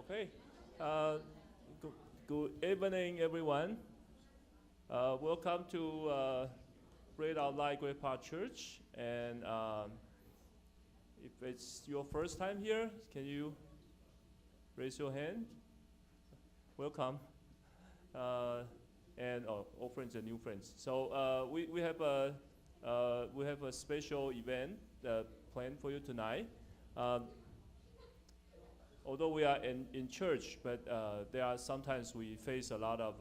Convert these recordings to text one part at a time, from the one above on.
Okay. Uh, good evening, everyone. Welcome to Great Out Light Great Park Church. And if it's your first time here, can you raise your hand? Welcome. And old friends and new friends. So we have a special event planned for you tonight. Although we are in church, but there are sometimes we face a lot of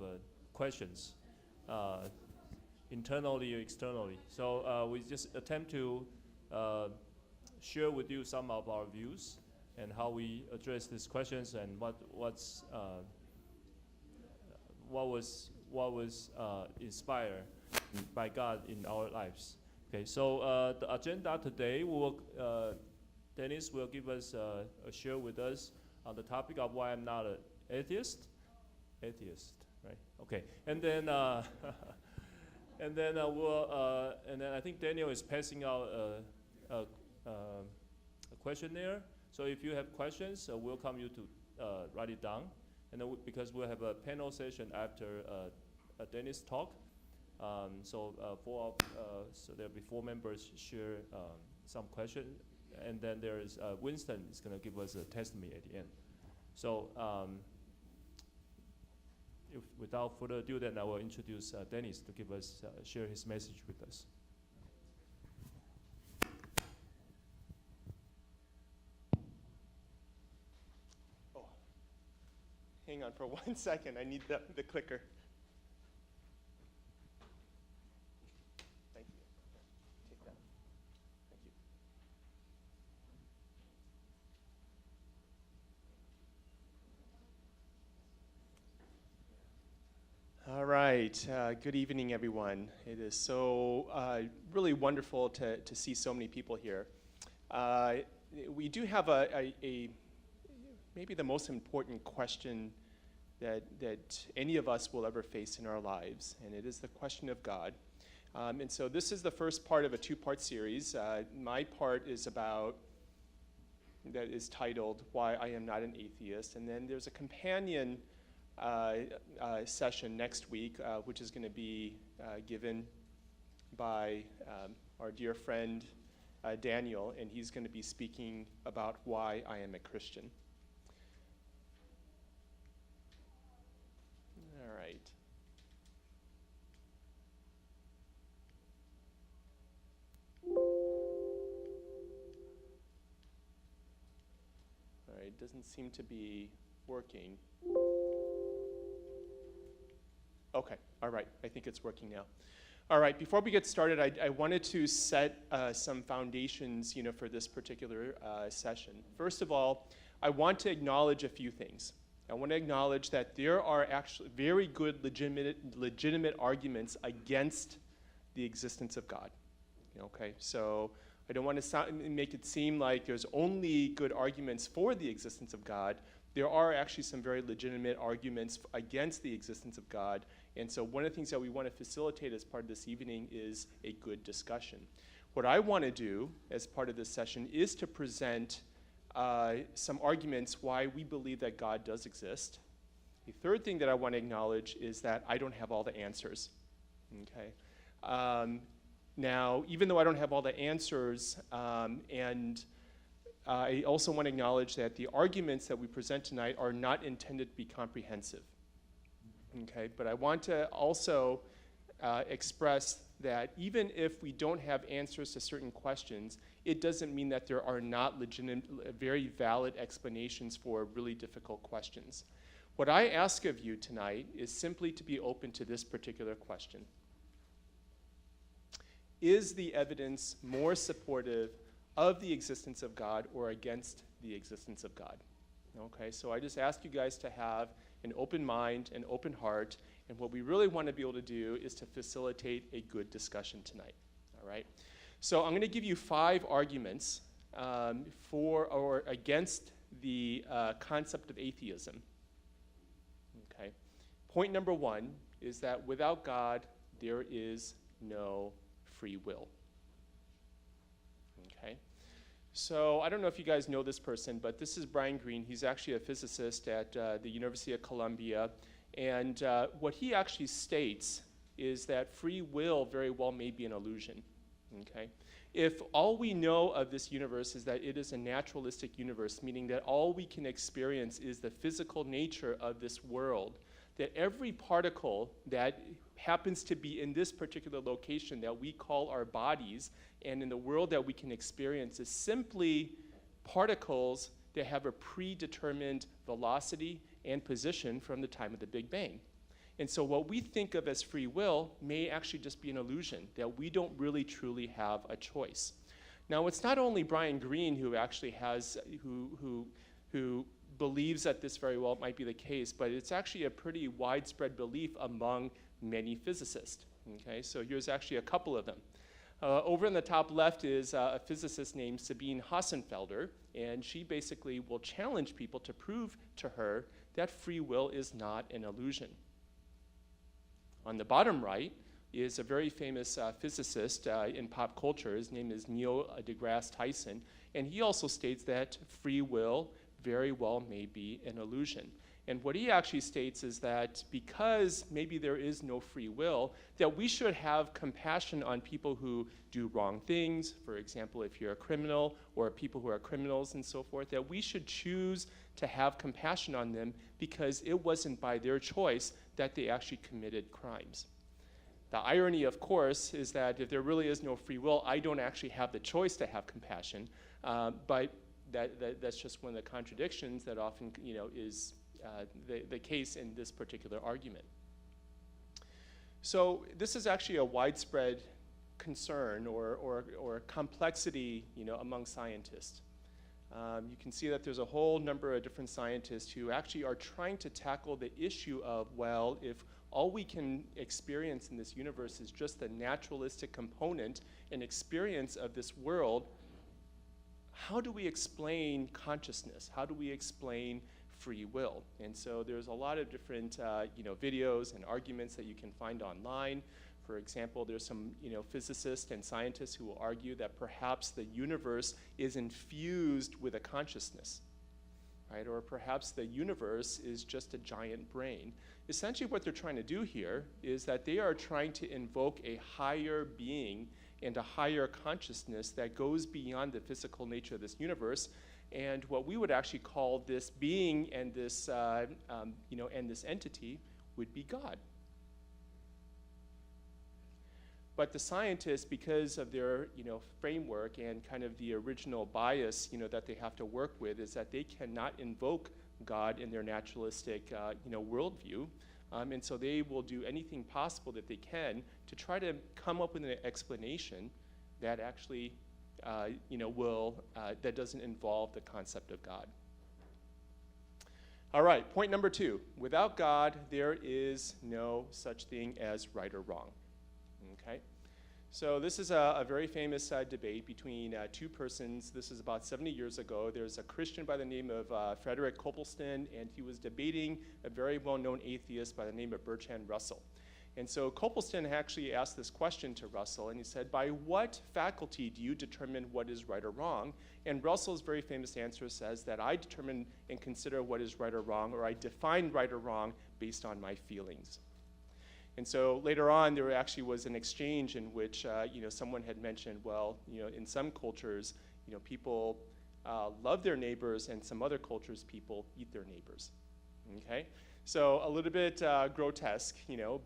questions, internally or externally. So we just attempt to share with you some of our views and how we address these questions and what was inspired by God in our lives. Okay, so the agenda today Dennis will give us a share with us on the topic of why I'm not an atheist. Atheist, right? Okay, and then and then I think Daniel is passing out a questionnaire. So if you have questions, we'll welcome you to write it down. And then because we'll have a panel session after Dennis' talk. So there'll be 4 members share some questions. And then there is Winston is going to give us a testimony at the end. So without further ado, then I will introduce Dennis to give us share his message with us. Oh, hang on for 1 second. I need the clicker. All right. Good evening, everyone. It is so really wonderful to see so many people here. We do have maybe the most important question that any of us will ever face in our lives, and it is the question of God. And so this is the first part of a 2-part series. My part is titled "Why I Am Not an Atheist," and then there's a companion session next week, which is going to be given by our dear friend Daniel, and he's going to be speaking about why I am a Christian. All right. All right, it doesn't seem to be working. Okay, all right, I think it's working now. All right, before we get started, I wanted to set some foundations, for this particular session. First of all, I want to acknowledge a few things. I want to acknowledge that there are actually very good legitimate arguments against the existence of God. Okay, so I don't want to make it seem like there's only good arguments for the existence of God. There are actually some very legitimate arguments against the existence of God. And so one of the things that we want to facilitate as part of this evening is a good discussion. What I want to do as part of this session is to present some arguments why we believe that God does exist. The third thing that I want to acknowledge is that I don't have all the answers. Okay. Now, even though I don't have all the answers, and I also want to acknowledge that the arguments that we present tonight are not intended to be comprehensive. Okay, but I want to also express that even if we don't have answers to certain questions, it doesn't mean that there are not legitimate, very valid explanations for really difficult questions. What I ask of you tonight is simply to be open to this particular question. Is the evidence more supportive of the existence of God or against the existence of God? Okay, so I just ask you guys to have an open mind, an open heart, and what we really want to be able to do is to facilitate a good discussion tonight. All right, so I'm going to give you 5 arguments for or against the concept of atheism. Okay, point number 1 is that without God, there is no free will. Okay. So I don't know if you guys know this person, but this is Brian Greene. He's actually a physicist at the University of Columbia. And what he actually states is that free will very well may be an illusion, okay? If all we know of this universe is that it is a naturalistic universe, meaning that all we can experience is the physical nature of this world, that every particle that happens to be in this particular location that we call our bodies and in the world that we can experience is simply particles that have a predetermined velocity and position from the time of the Big Bang. And so what we think of as free will may actually just be an illusion, that we don't really truly have a choice. Now, it's not only Brian Greene who actually has, who believes that this very well might be the case, but it's actually a pretty widespread belief among many physicists. Okay, so here's actually a couple of them. Over in the top left is a physicist named Sabine Hossenfelder, and she basically will challenge people to prove to her that free will is not an illusion. On the bottom right is a very famous physicist in pop culture. His name is Neil deGrasse Tyson, and he also states that free will very well may be an illusion. And what he actually states is that because maybe there is no free will, that we should have compassion on people who do wrong things. For example, if you're a criminal or people who are criminals and so forth, that we should choose to have compassion on them because it wasn't by their choice that they actually committed crimes. The irony, of course, is that if there really is no free will, I don't actually have the choice to have compassion, but that's just one of the contradictions that often, is the case in this particular argument. So this is actually a widespread concern or complexity, among scientists. You can see that there's a whole number of different scientists who actually are trying to tackle the issue of, well, if all we can experience in this universe is just the naturalistic component and experience of this world, how do we explain consciousness? How do we explain free will? And so there's a lot of different videos and arguments that you can find online. For example, there's some physicists and scientists who will argue that perhaps the universe is infused with a consciousness, right? Or perhaps the universe is just a giant brain. Essentially what they're trying to do here is that they are trying to invoke a higher being and a higher consciousness that goes beyond the physical nature of this universe. And what we would actually call this being and this, and this entity would be God. But the scientists, because of their framework and kind of the original bias that they have to work with, is that they cannot invoke God in their naturalistic worldview. And so they will do anything possible that they can to try to come up with an explanation that actually that doesn't involve the concept of God. All right, point number 2. Without God, there is no such thing as right or wrong. Okay? So this is a very famous debate between two persons. This is about 70 years ago. There's a Christian by the name of Frederick Copleston, and he was debating a very well-known atheist by the name of Bertrand Russell. And so Copleston actually asked this question to Russell, and he said, by what faculty do you determine what is right or wrong? And Russell's very famous answer says that I determine and consider what is right or wrong, or I define right or wrong based on my feelings. And so later on, there actually was an exchange in which someone had mentioned, well, in some cultures, people love their neighbors, and some other cultures, people eat their neighbors. Okay? So a little bit grotesque,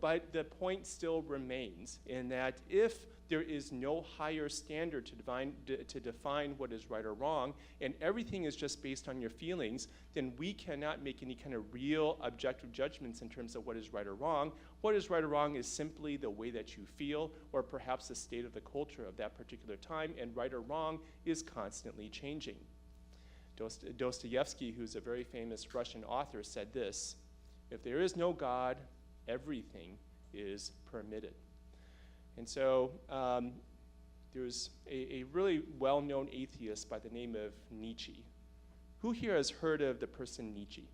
but the point still remains in that if there is no higher standard to define what is right or wrong, and everything is just based on your feelings, then we cannot make any kind of real objective judgments in terms of what is right or wrong. What is right or wrong is simply the way that you feel, or perhaps the state of the culture of that particular time, and right or wrong is constantly changing. Dostoevsky, who's a very famous Russian author, said this: if there is no God, everything is permitted. And so there's a really well-known atheist by the name of Nietzsche. Who here has heard of the person Nietzsche?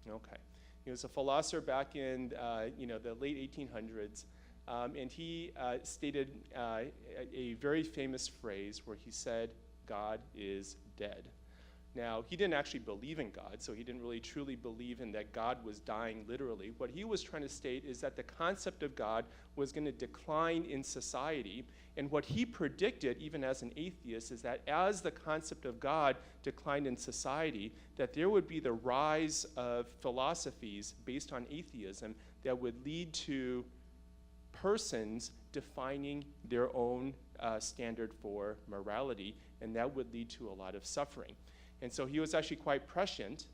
Okay. He was a philosopher back in the late 1800s. And he stated a very famous phrase where he said, "God is dead." Now, he didn't actually believe in God, so he didn't really truly believe in that God was dying literally. What he was trying to state is that the concept of God was going to decline in society. And what he predicted, even as an atheist, is that as the concept of God declined in society, that there would be the rise of philosophies based on atheism that would lead to persons defining their own standard for morality, and that would lead to a lot of suffering. And so he was actually quite prescient,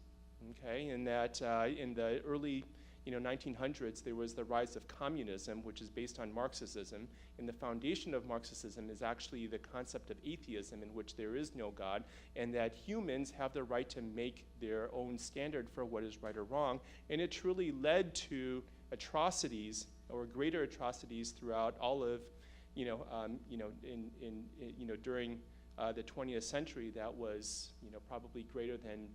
okay, in that in the early 1900s, there was the rise of communism, which is based on Marxism, and the foundation of Marxism is actually the concept of atheism, in which there is no God, and that humans have the right to make their own standard for what is right or wrong, and it truly led to atrocities, or greater atrocities, throughout all of, during the 20th century. That was, probably greater than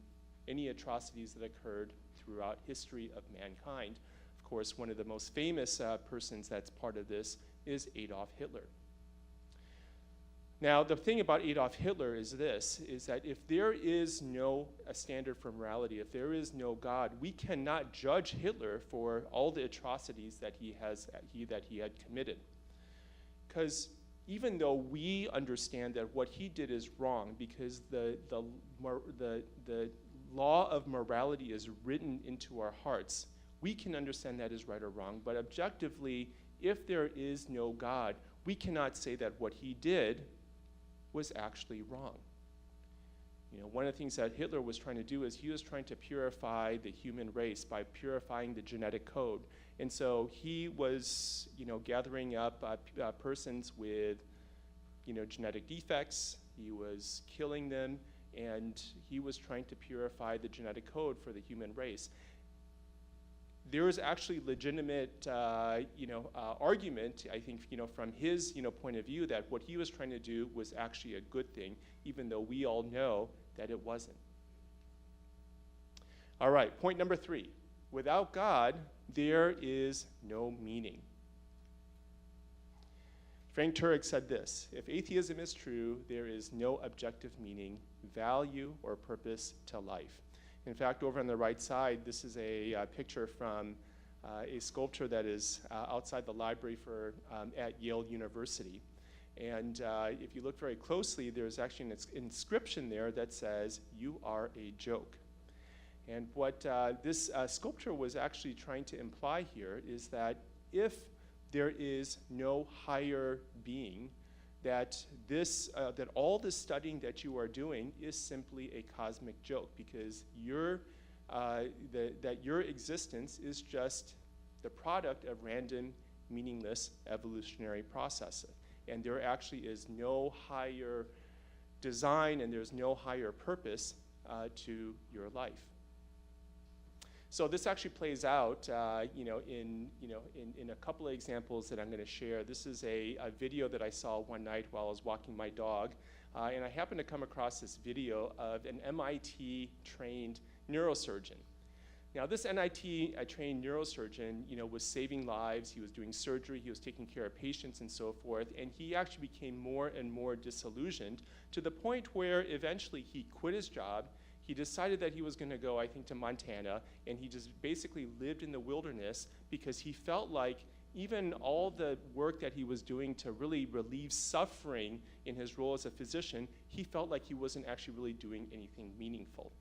any atrocities that occurred throughout history of mankind. Of course, one of the most famous persons that's part of this is Adolf Hitler. Now, the thing about Adolf Hitler is this, is that if there is no standard for morality, if there is no God, we cannot judge Hitler for all the atrocities that he had committed. Because even though we understand that what he did is wrong, because the law of morality is written into our hearts, we can understand that is right or wrong. But objectively, if there is no God, we cannot say that what he did was actually wrong. One of the things that Hitler was trying to do is he was trying to purify the human race by purifying the genetic code. And so he was, gathering up persons with, genetic defects. He was killing them, and he was trying to purify the genetic code for the human race. There is actually legitimate, argument, I think, from his, point of view, that what he was trying to do was actually a good thing, even though we all know that it wasn't. All right, point number 3. Without God, there is no meaning. Frank Turek said this: if atheism is true, there is no objective meaning, value, or purpose to life. In fact, over on the right side, this is a picture from a sculpture that is outside the library at Yale University. And if you look very closely, there's actually an inscription there that says, "You are a joke." And what this sculpture was actually trying to imply here is that if there is no higher being, that all the studying that you are doing is simply a cosmic joke, because that your existence is just the product of random, meaningless evolutionary processes. And there actually is no higher design, and there's no higher purpose to your life. So this actually plays out, in a couple of examples that I'm going to share. This is a video that I saw one night while I was walking my dog, and I happened to come across this video of an MIT-trained neurosurgeon. Now, this MIT-trained neurosurgeon, was saving lives. He was doing surgery. He was taking care of patients and so forth. And he actually became more and more disillusioned, to the point where eventually he quit his job. He decided that he was going to go, I think, to Montana, and he just basically lived in the wilderness, because he felt like even all the work that he was doing to really relieve suffering in his role as a physician, he felt like he wasn't actually really doing anything meaningful.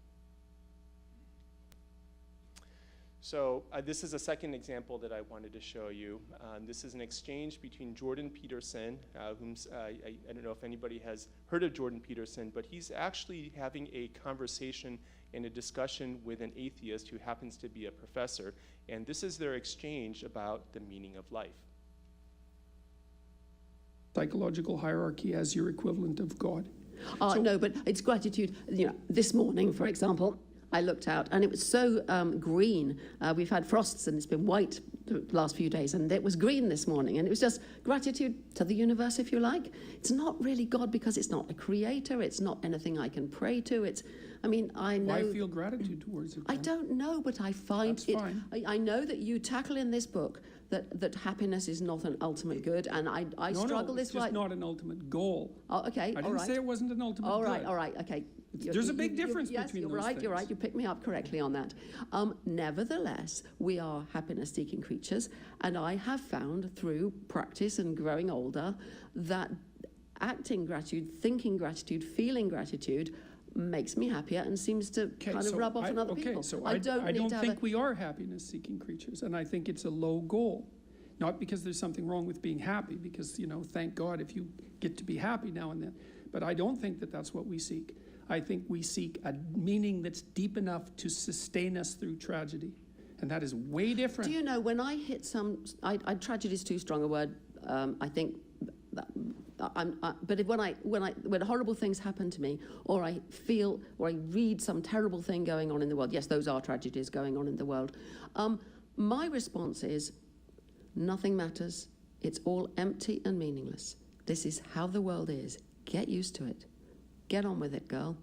So this is a second example that I wanted to show you. This is an exchange between Jordan Peterson, whom I don't know if anybody has heard of Jordan Peterson, but he's actually having a conversation and a discussion with an atheist who happens to be a professor. And this is their exchange about the meaning of life. Psychological hierarchy as your equivalent of God. No, but it's gratitude. This morning, for example, I looked out and it was so green. We've had frosts and it's been white the last few days, and it was green this morning, and it was just gratitude to the universe, if you like. It's not really God because it's not a creator. It's not anything I can pray to. I know. Why feel gratitude towards it? I then? don't know, but I find That's it. fine. I know that you tackle in this book that happiness is not an ultimate good, and I struggle it's this just right. not an ultimate goal. Oh, okay, I all didn't right. say it wasn't an ultimate All good. right, all right, okay. There's a big difference yes, between you're those right, You're things. right. You picked me up correctly on that. Nevertheless, we are happiness-seeking creatures, and I have found through practice and growing older that acting gratitude, thinking gratitude, feeling gratitude makes me happier and seems to kind of rub off on other people. So I don't think we are happiness-seeking creatures, and I think it's a low goal. Not because there's something wrong with being happy, because, thank God if you get to be happy now and then. But I don't think that that's what we seek. I think we seek a meaning that's deep enough to sustain us through tragedy. And that is way different. Do you know, when I hit tragedy is too strong a word, I think, but when horrible things happen to me, or I feel, or I read some terrible thing going on in the world, yes, those are tragedies going on in the world, my response is, nothing matters, it's all empty and meaningless. This is how the world is. Get used to it. Get on with it, girl.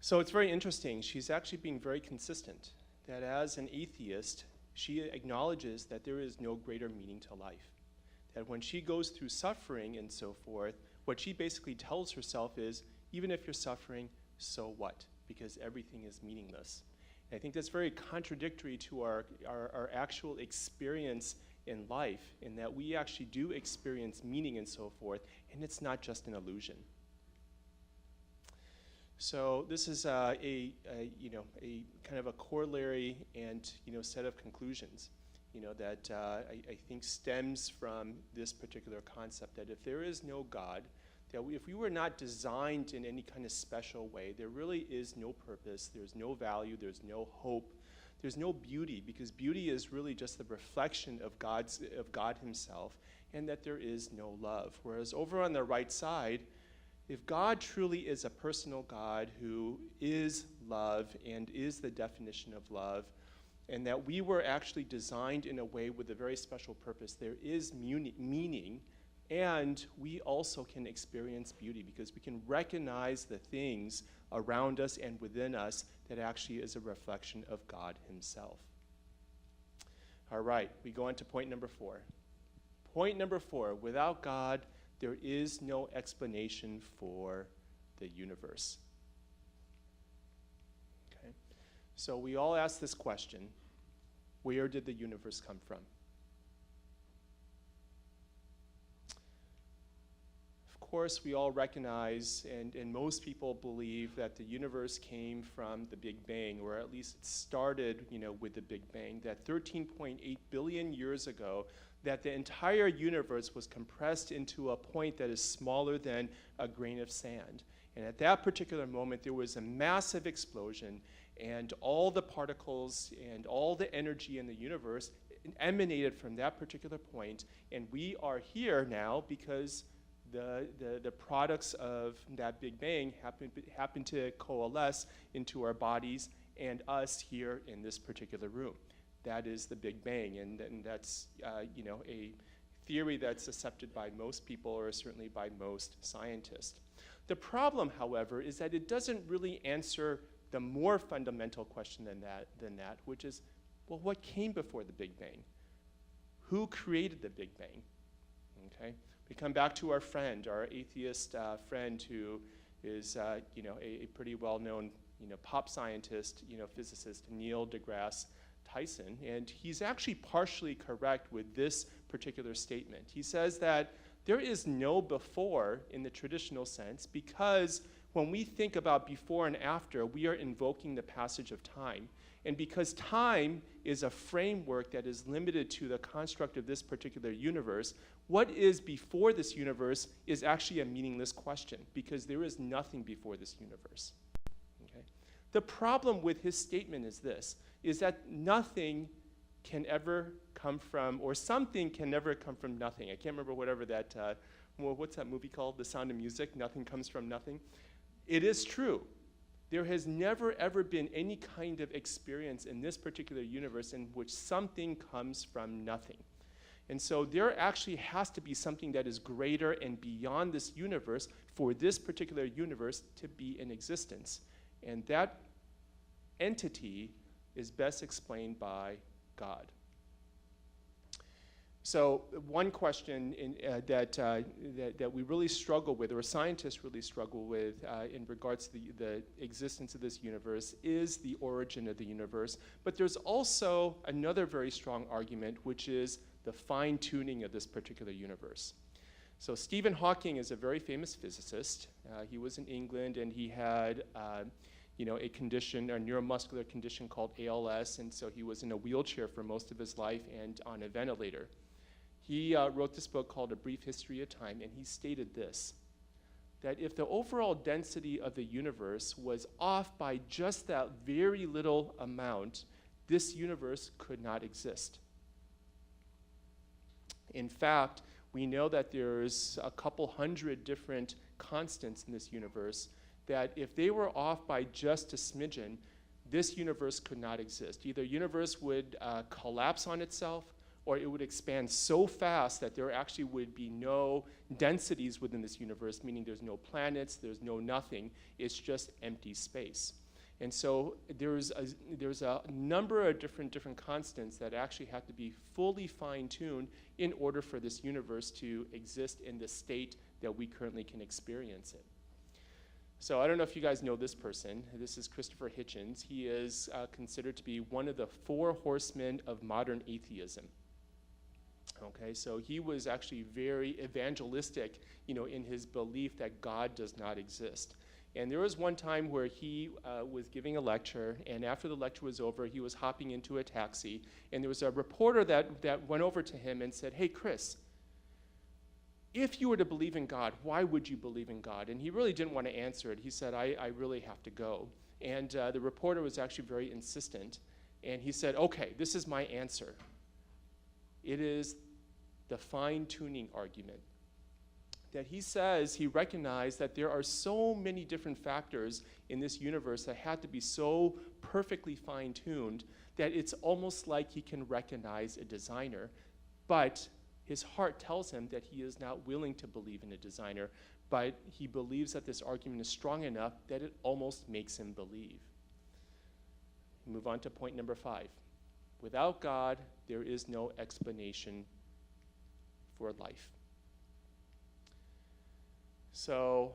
So it's very interesting. She's actually being very consistent, that as an atheist, she acknowledges that there is no greater meaning to life. That when she goes through suffering and so forth, what she basically tells herself is, even if you're suffering, so what? Because everything is meaningless. And I think that's very contradictory to our actual experience in life, in that we actually do experience meaning and so forth, and it's not just an illusion. So this is a kind of a corollary and set of conclusions, that I think stems from this particular concept that if there is no God, that if we were not designed in any kind of special way, there really is no purpose, there's no value, there's no hope, there's no beauty, because beauty is really just the reflection of God himself, and that there is no love. Whereas over on the right side, if God truly is a personal God who is love and is the definition of love, and that we were actually designed in a way with a very special purpose, there is meaning, and we also can experience beauty because we can recognize the things around us and within us that actually is a reflection of God himself. All right, we go on to point number 4. Point number 4, without God, there is no explanation for the universe. Okay, so we all ask this question, where did the universe come from? Of course, we all recognize, and most people believe, that the universe came from the Big Bang, or at least it started, with the Big Bang, that 13.8 billion years ago, that the entire universe was compressed into a point that is smaller than a grain of sand. And at that particular moment, there was a massive explosion, and all the particles and all the energy in the universe emanated from that particular point, and we are here now because the products of that Big Bang happen to coalesce into our bodies and us here in this particular room. That is the Big Bang, and that's a theory that's accepted by most people, or certainly by most scientists. The problem, however, is that it doesn't really answer the more fundamental question than that, which is, well, what came before the Big Bang? Who created the Big Bang? Okay. We come back to our friend, our atheist friend, who is a pretty well-known pop scientist, physicist, Neil deGrasse Tyson, and he's actually partially correct with this particular statement. He says that there is no before in the traditional sense, because when we think about before and after, we are invoking the passage of time. And because time is a framework that is limited to the construct of this particular universe, what is before this universe is actually a meaningless question, because there is nothing before this universe. Okay? The problem with his statement is this, is that nothing can ever come from, or something can never come from nothing. I can't remember whatever that, what's that movie called? The Sound of Music, Nothing Comes from Nothing. It is true There has never, ever been any kind of experience in this particular universe in which something comes from nothing. And so there actually has to be something that is greater and beyond this universe for this particular universe to be in existence. And that entity is best explained by God. So one question that we really struggle with, or scientists really struggle with in regards to the existence of this universe, is the origin of the universe. But there's also another very strong argument, which is the fine-tuning of this particular universe. So Stephen Hawking is a very famous physicist. He was in England, and he had a condition, a neuromuscular condition called ALS, and so he was in a wheelchair for most of his life and on a ventilator. He wrote this book called A Brief History of Time, and he stated this, that if the overall density of the universe was off by just that very little amount, this universe could not exist. In fact, we know that there's a couple hundred different constants in this universe that if they were off by just a smidgen, this universe could not exist. Either universe would collapse on itself, or it would expand so fast that there actually would be no densities within this universe, meaning there's no planets, there's no nothing, it's just empty space. And so there's a number of different constants that actually have to be fully fine-tuned in order for this universe to exist in the state that we currently can experience it. So I don't know if you guys know this person. This is Christopher Hitchens. He is considered to be one of the 4 horsemen of modern atheism. Okay, so he was actually very evangelistic, in his belief that God does not exist. And there was one time where he was giving a lecture, and after the lecture was over, he was hopping into a taxi, and there was a reporter that went over to him and said, "Hey, Chris, if you were to believe in God, why would you believe in God?" And he really didn't want to answer it. He said, I really have to go. And the reporter was actually very insistent, and he said, "Okay, this is my answer. It is the fine-tuning argument." That he says he recognized that there are so many different factors in this universe that had to be so perfectly fine-tuned that it's almost like he can recognize a designer, but his heart tells him that he is not willing to believe in a designer, but he believes that this argument is strong enough that it almost makes him believe. Move on to point number 5. Without God, there is no explanation for life. So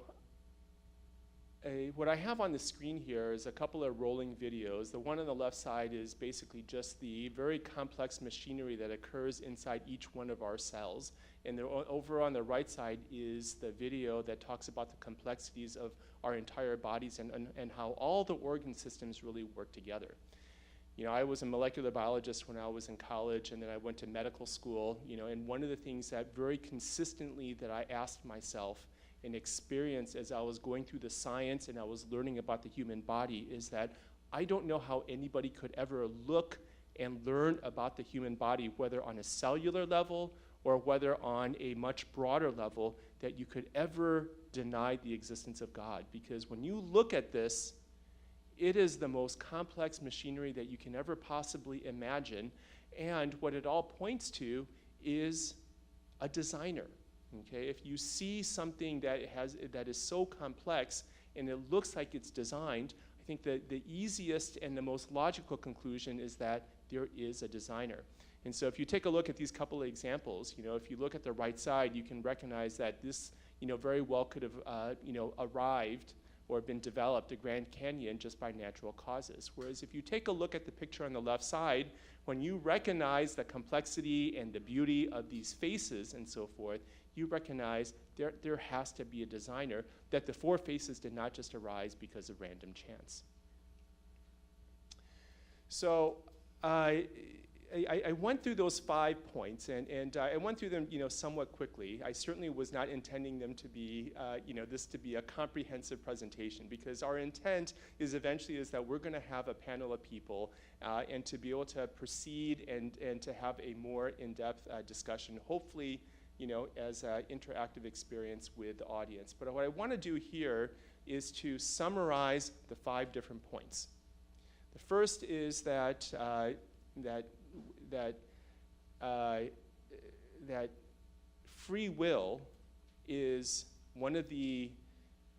what I have on the screen here is a couple of rolling videos. The one on the left side is basically just the very complex machinery that occurs inside each one of our cells. And over on the right side is the video that talks about the complexities of our entire bodies and how all the organ systems really work together. I was a molecular biologist when I was in college, and then I went to medical school, and one of the things that very consistently that I asked myself and experienced as I was going through the science and I was learning about the human body is that I don't know how anybody could ever look and learn about the human body, whether on a cellular level or whether on a much broader level, that you could ever deny the existence of God. Because when you look at this, it is the most complex machinery that you can ever possibly imagine, and what it all points to is a designer. Okay, if you see something that is so complex and it looks like it's designed, I think that the easiest and the most logical conclusion is that there is a designer. And so if you take a look at these couple of examples, if you look at the right side, you can recognize that this, very well could have, arrived or been developed, the Grand Canyon, just by natural causes. Whereas if you take a look at the picture on the left side, when you recognize the complexity and the beauty of these faces and so forth, you recognize there has to be a designer, that the 4 faces did not just arise because of random chance. So I went through those 5 points, and I went through them, somewhat quickly. I certainly was not intending them to be, this to be a comprehensive presentation, because our intent is eventually is that we're going to have a panel of people and to be able to proceed and to have a more in-depth discussion, hopefully, as an interactive experience with the audience. But what I want to do here, is to summarize the 5 different points. The first is that free will is one of the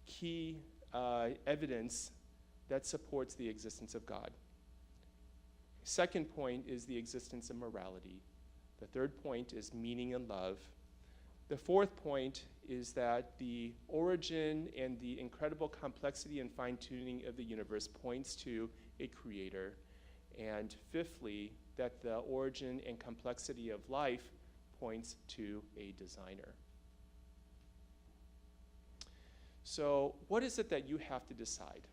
key evidence that supports the existence of God. Second point is the existence of morality. The third point is meaning and love. The fourth point is that the origin and the incredible complexity and fine-tuning of the universe points to a creator. And fifthly, that the origin and complexity of life points to a designer. So what is it that you have to decide?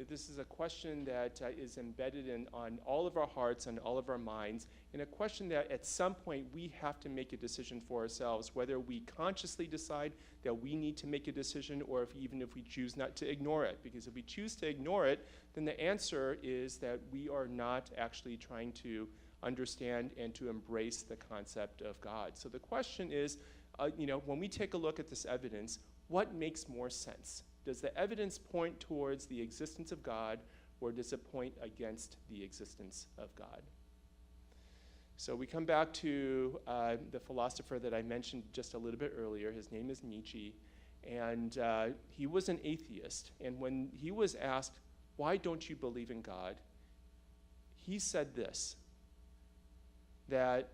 This is a question that is embedded on all of our hearts and all of our minds, and a question that at some point we have to make a decision for ourselves, whether we consciously decide that we need to make a decision or even if we choose not to ignore it. Because if we choose to ignore it, then the answer is that we are not actually trying to understand and to embrace the concept of God. So the question is, when we take a look at this evidence, what makes more sense? Does the evidence point towards the existence of God, or does it point against the existence of God? So we come back to the philosopher that I mentioned just a little bit earlier. His name is Nietzsche, and he was an atheist. And when he was asked, why don't you believe in God? He said this, that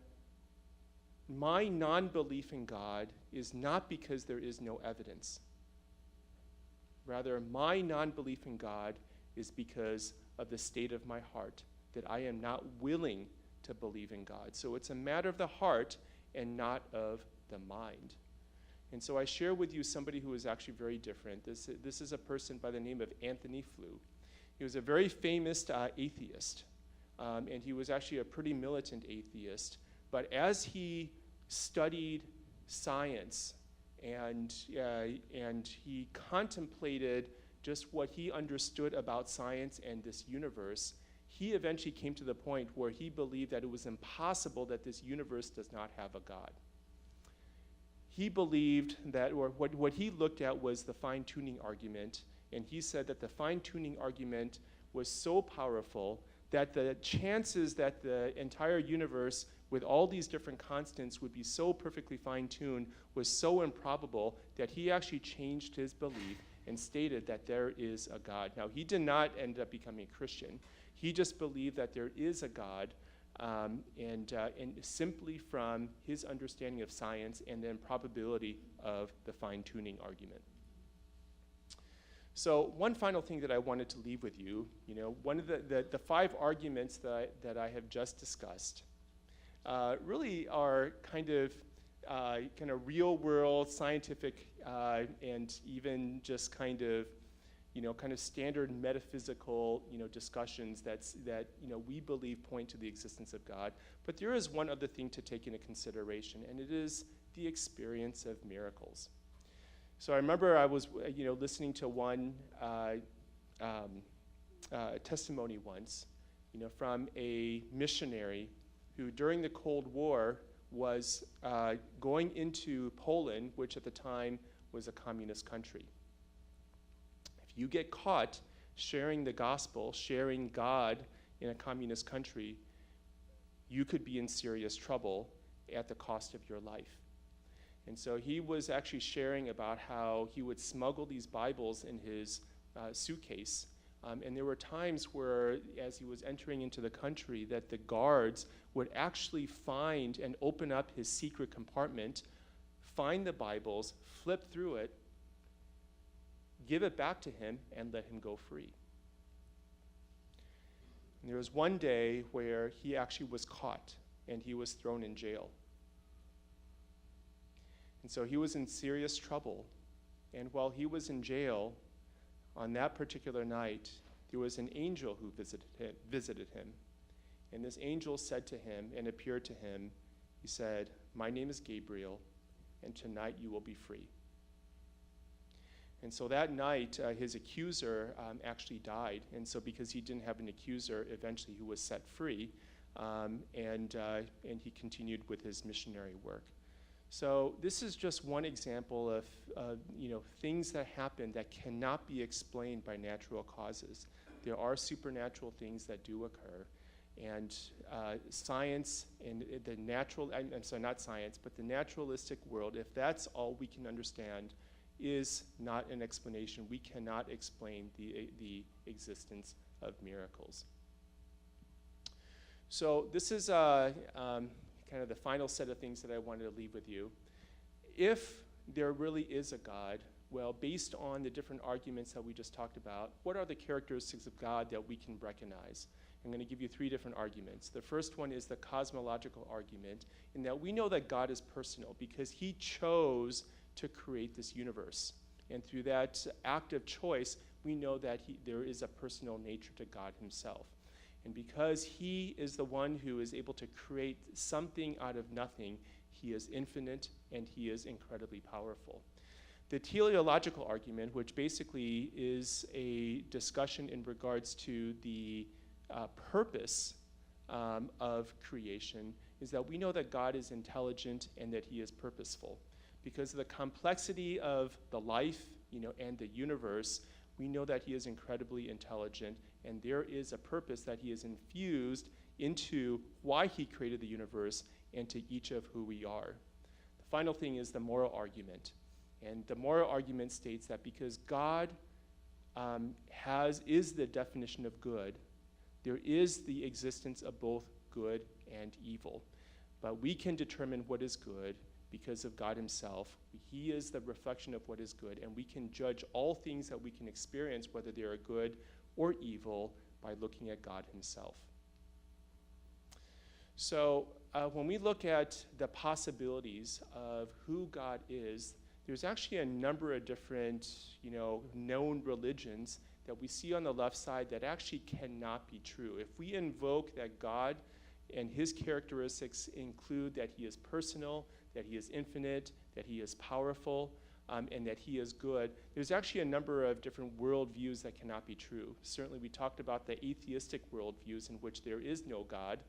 my non-belief in God is not because there is no evidence. Rather, my non-belief in God is because of the state of my heart, that I am not willing to believe in God. So it's a matter of the heart and not of the mind. And so I share with you somebody who is actually very different. This is a person by the name of Anthony Flew. He was a very famous atheist, and he was actually a pretty militant atheist. But as he studied science and he contemplated just what he understood about science and this universe, he eventually came to the point where he believed that it was impossible that this universe does not have a God. He believed that, or what he looked at was the fine-tuning argument, and he said that the fine-tuning argument was so powerful that the chances that the entire universe with all these different constants would be so perfectly fine-tuned was so improbable that he actually changed his belief and stated that there is a God. Now, he did not end up becoming a Christian. He just believed that there is a God, and simply from his understanding of science and the improbability of the fine-tuning argument. So one final thing that I wanted to leave with you, one of the 5 arguments that I have just discussed really are kind of real world, scientific, and even just kind of standard metaphysical, discussions that we believe point to the existence of God. But there is one other thing to take into consideration, and it is the experience of miracles. So I remember I was, listening to one testimony once, from a missionary who during the Cold War was going into Poland, which at the time was a communist country. If you get caught sharing the gospel, sharing God in a communist country, you could be in serious trouble at the cost of your life. And so he was actually sharing about how he would smuggle these Bibles in his suitcase. And there were times where, as he was entering into the country, that the guards would actually find and open up his secret compartment, find the Bibles, flip through it, give it back to him, and let him go free. And there was one day where he actually was caught, and he was thrown in jail. And so he was in serious trouble. And while he was in jail, on that particular night, there was an angel who visited him. And this angel said to him and appeared to him, he said, "My name is Gabriel, and tonight you will be free." And so that night, his accuser actually died. And so because he didn't have an accuser, eventually he was set free, and he continued with his missionary work. So this is just one example of things that happen that cannot be explained by natural causes. There are supernatural things that do occur, and science and the natural, I'm sorry, not science, but the naturalistic world, if that's all we can understand, is not an explanation. We cannot explain the existence of miracles. So this is kind of the final set of things that I wanted to leave with you. If there really is a God, well, based on the different arguments that we just talked about, what are the characteristics of God that we can recognize? I'm going to give you 3 different arguments. The first one is the cosmological argument, in that we know that God is personal because he chose to create this universe. And through that act of choice, we know that there is a personal nature to God himself. And because he is the one who is able to create something out of nothing, he is infinite and he is incredibly powerful. The teleological argument, which basically is a discussion in regards to the purpose of creation, is that we know that God is intelligent and that he is purposeful. Because of the complexity of the life, and the universe, we know that he is incredibly intelligent, and there is a purpose that he has infused into why he created the universe and to each of who we are. The final thing is the moral argument. And the moral argument states that because God is the definition of good, there is the existence of both good and evil. But we can determine what is good because of God himself. He is the reflection of what is good, and we can judge all things that we can experience, whether they are good or evil, by looking at God himself. So when we look at the possibilities of who God is, there's actually a number of different, known religions that we see on the left side that actually cannot be true. If we invoke that God and his characteristics include that he is personal, that he is infinite, that he is powerful, and that he is good, there's actually a number of different worldviews that cannot be true. Certainly we talked about the atheistic worldviews in which there is no God.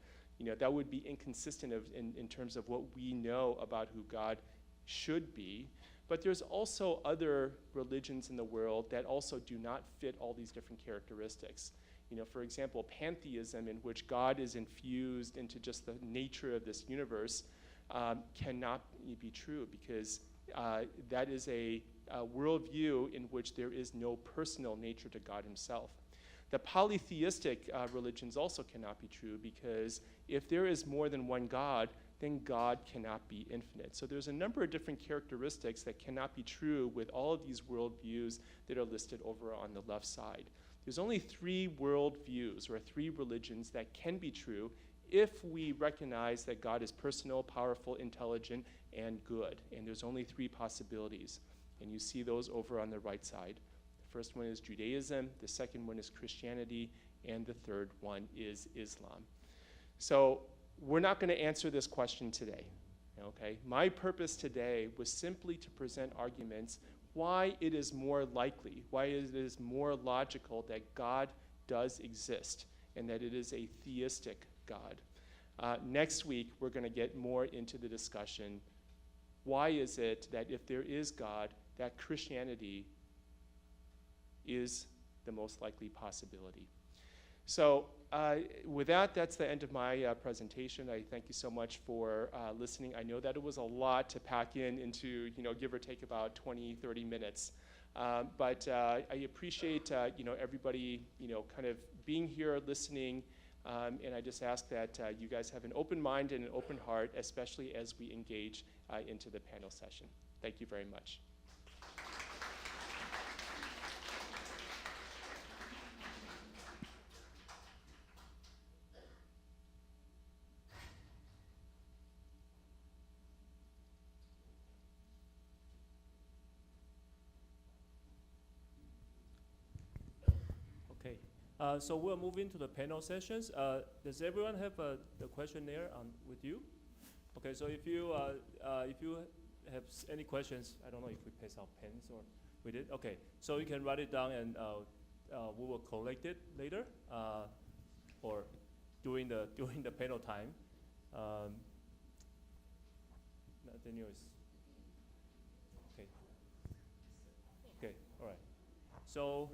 That would be inconsistent in terms of what we know about who God should be. But there's also other religions in the world that also do not fit all these different characteristics. For example, pantheism, in which God is infused into just the nature of this universe, cannot be true, because that is a worldview in which there is no personal nature to God himself. The polytheistic religions also cannot be true, because if there is more than one God, then God cannot be infinite. So there's a number of different characteristics that cannot be true with all of these worldviews that are listed over on the left side. There's only 3 worldviews, or 3 religions, that can be true if we recognize that God is personal, powerful, intelligent, and good. And there's only 3 possibilities. And you see those over on the right side. The first one is Judaism, the second one is Christianity, and the third one is Islam. So we're not going to answer this question today. Okay? My purpose today was simply to present arguments why it is more likely, why it is more logical that God does exist, and that it is a theistic God. Next week, we're going to get more into the discussion. Why is it that if there is God, that Christianity is the most likely possibility? So with that, that's the end of my presentation. I thank you so much for listening. I know that it was a lot to pack into, give or take about 20, 30 minutes. But I appreciate, everybody, kind of being here, listening. And I just ask that you guys have an open mind and an open heart, especially as we engage into the panel session. Thank you very much. Okay, so we're moving to the panel sessions. Does everyone have the questionnaire with you? Okay, so if you have any questions, I don't know if we pass out pens or we did. Okay, so you can write it down, and we will collect it later or during the panel time. Daniel is okay. Okay, all right. So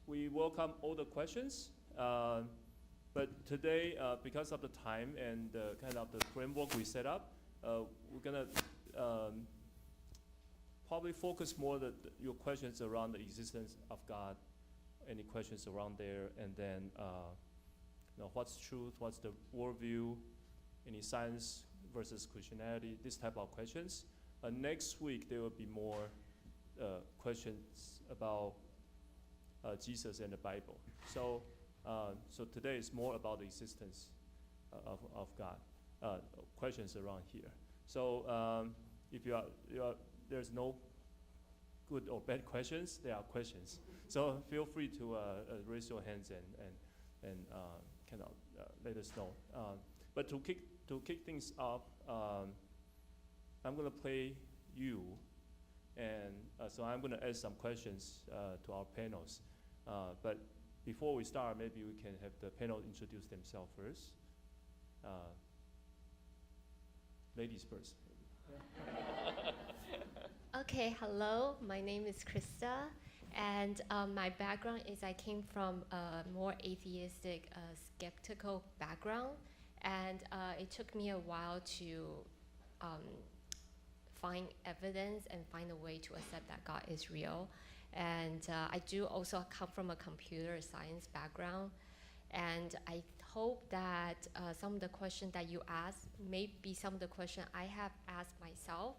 we welcome all the questions, but today, because of the time and kind of the framework we set up, we're gonna probably focus more your questions around the existence of God, any questions around there, and then what's truth, what's the worldview, any science versus Christianity, this type of questions. Next week there will be more questions about Jesus and the Bible. So today is more about the existence of God. Questions around here. So if there's no good or bad questions, there are questions. So feel free to raise your hands and kind of let us know. But to kick things off, I'm going to play you, and so I'm going to ask some questions to our panels. But before we start, maybe we can have the panel introduce themselves first. Ladies first. Okay, hello, my name is Krista, and my background is I came from a more atheistic, skeptical background, and it took me a while to find evidence and find a way to accept that God is real. And I do also come from a computer science background, and I hope that some of the questions that you asked may be some of the questions I have asked myself,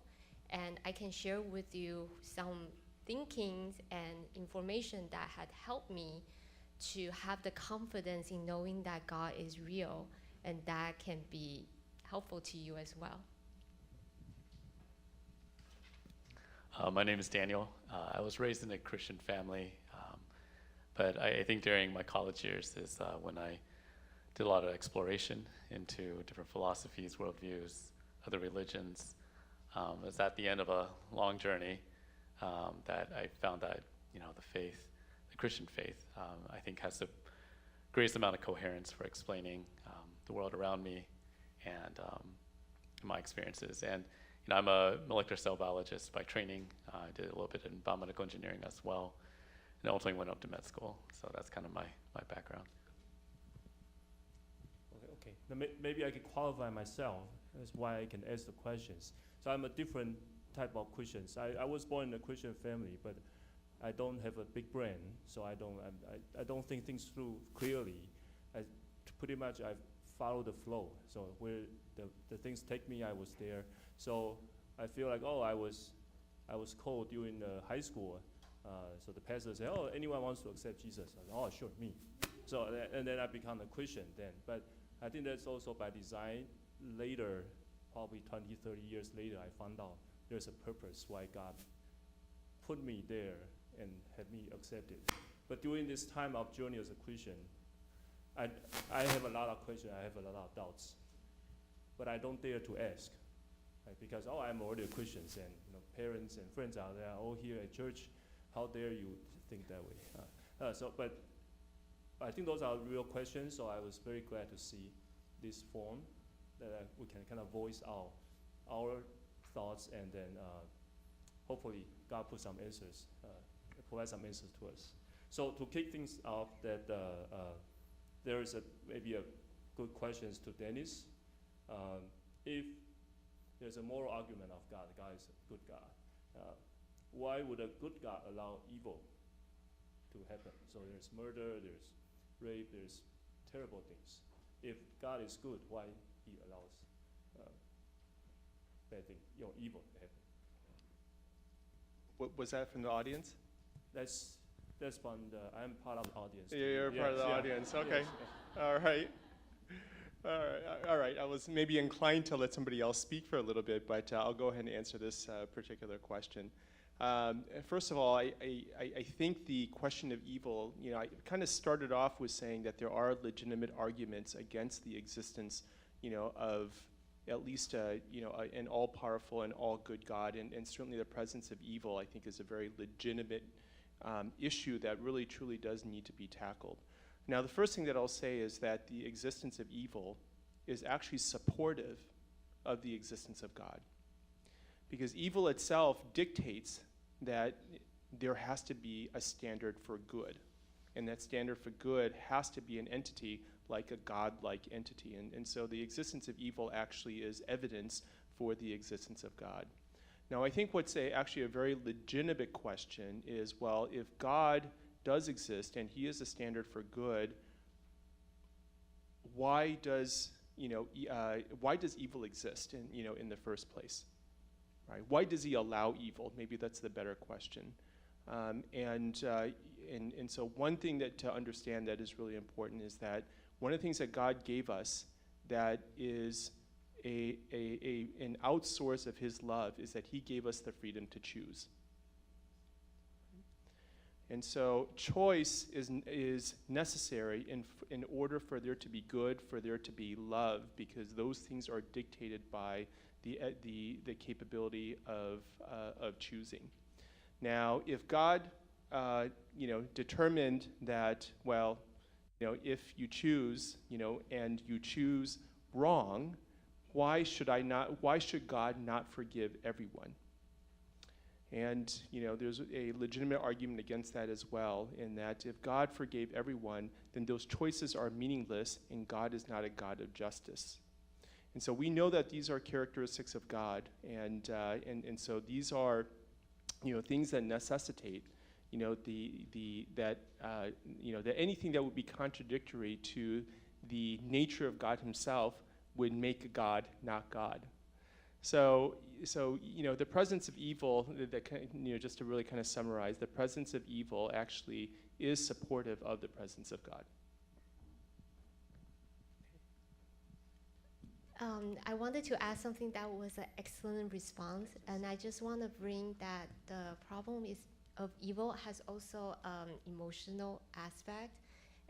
and I can share with you some thinkings and information that had helped me to have the confidence in knowing that God is real, and that can be helpful to you as well. My name is Daniel. I was raised in a Christian family, but I think during my college years is when I did a lot of exploration into different philosophies, worldviews, other religions. It was at the end of a long journey that I found that the faith, the Christian faith, I think has the greatest amount of coherence for explaining the world around me and my experiences. And I'm a molecular cell biologist by training. I did a little bit in biomedical engineering as well, and ultimately went up to med school. So that's kind of my background. Okay. Now maybe I can qualify myself. That's why I can ask the questions. So I'm a different type of Christians. I was born in a Christian family, but I don't have a big brain, so I don't think things through clearly. Pretty much I follow the flow. So where the things take me, I was there. So I feel like, I was called during high school. So the pastor said, anyone wants to accept Jesus? I said, sure, me. So and then I become a Christian then. But I think that's also by design. Later, probably 20, 30 years later, I found out there's a purpose why God put me there and had me accept it. But during this time of journey as a Christian, I have a lot of questions, I have a lot of doubts. But I don't dare to ask. Because I'm already a Christian, and parents and friends out there are all here at church. How dare you think that way? But I think those are real questions. So I was very glad to see this forum that we can kind of voice out our thoughts, and then hopefully God put some answers, provide some answers to us. So to kick things off, that there is maybe a good questions to Dennis. If there's a moral argument of God is a good God, why would a good God allow evil to happen? So there's murder, there's rape, there's terrible things. If God is good, why he allows bad thing, evil to happen? What was that from the audience? That's from I'm part of the audience. You're part of the audience. Okay. Yes. All right. I was maybe inclined to let somebody else speak for a little bit, but I'll go ahead and answer this particular question. First of all, I think the question of evil, I kind of started off with saying that there are legitimate arguments against the existence, of at least, an all-powerful and all-good God, and certainly the presence of evil, I think, is a very legitimate issue that really, truly does need to be tackled. Now, the first thing that I'll say is that the existence of evil is actually supportive of the existence of God. Because evil itself dictates that there has to be a standard for good. And that standard for good has to be an entity like a God-like entity. And so the existence of evil actually is evidence for the existence of God. Now, I think what's actually a very legitimate question is, well, if God does exist and he is a standard for good, why does evil exist in the first place? Right? Why does he allow evil? Maybe that's the better question. And so one thing to understand that is really important is that one of the things that God gave us that is an outsource of his love is that he gave us the freedom to choose. And so choice is necessary in order for there to be good, for there to be love, because those things are dictated by the capability of choosing. Now, if God, determined that, well, if you choose, and you choose wrong, why should God not forgive everyone? And, there's a legitimate argument against that as well, in that if God forgave everyone, then those choices are meaningless, and God is not a God of justice. And so we know that these are characteristics of God, and so these are, things that necessitate, that anything that would be contradictory to the nature of God himself would make God not God. So the presence of evil, just to really kind of summarize, the presence of evil actually is supportive of the presence of God. I wanted to add something that was an excellent response, and I just want to bring that the problem of evil has also emotional aspect,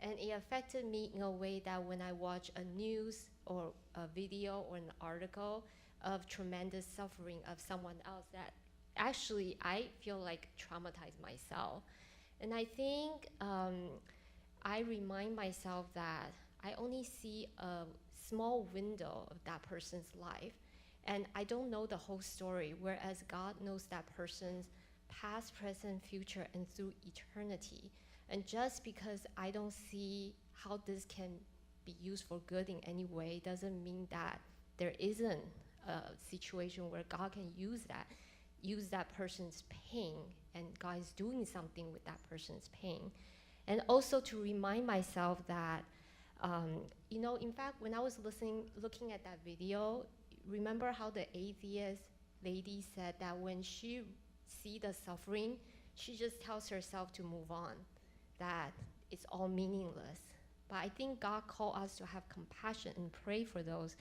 and it affected me in a way that when I watch a news or a video or an article of tremendous suffering of someone else, that actually I feel like traumatized myself. And I think I remind myself that I only see a small window of that person's life, and I don't know the whole story, whereas God knows that person's past, present, future, and through eternity. And just because I don't see how this can be used for good in any way doesn't mean that there isn't a situation where God can use that person's pain, and God is doing something with that person's pain. And also to remind myself that, in fact, when I was looking at that video, remember how the atheist lady said that when she sees the suffering, she just tells herself to move on, that it's all meaningless. But I think God called us to have compassion and pray for those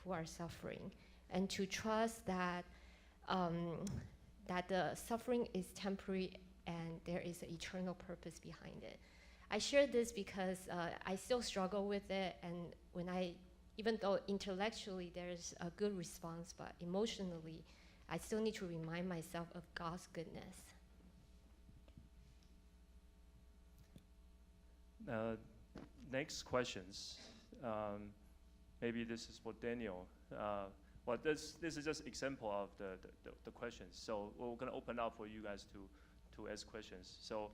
who are suffering, and to trust that that the suffering is temporary and there is an eternal purpose behind it. I share this because I still struggle with it, and even though intellectually there's a good response, but emotionally, I still need to remind myself of God's goodness. Next questions. Maybe this is for Daniel. Well, this is just example of the questions. So we're going to open up for you guys to ask questions. So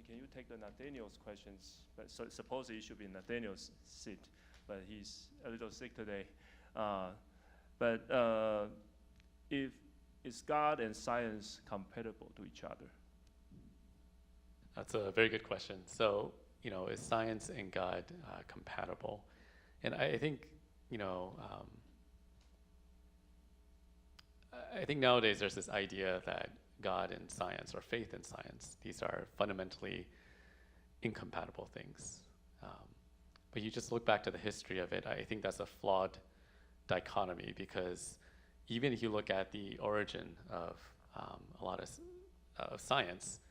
can you take the Nathaniel's questions? But supposedly it should be Nathaniel's seat, but he's a little sick today. Is God and science compatible to each other? That's a very good question. So, is science and God compatible? And I think, I think nowadays there's this idea that God and science, or faith in science, these are fundamentally incompatible things. But you just look back to the history of it, I think that's a flawed dichotomy, because even if you look at the origin of a lot of science,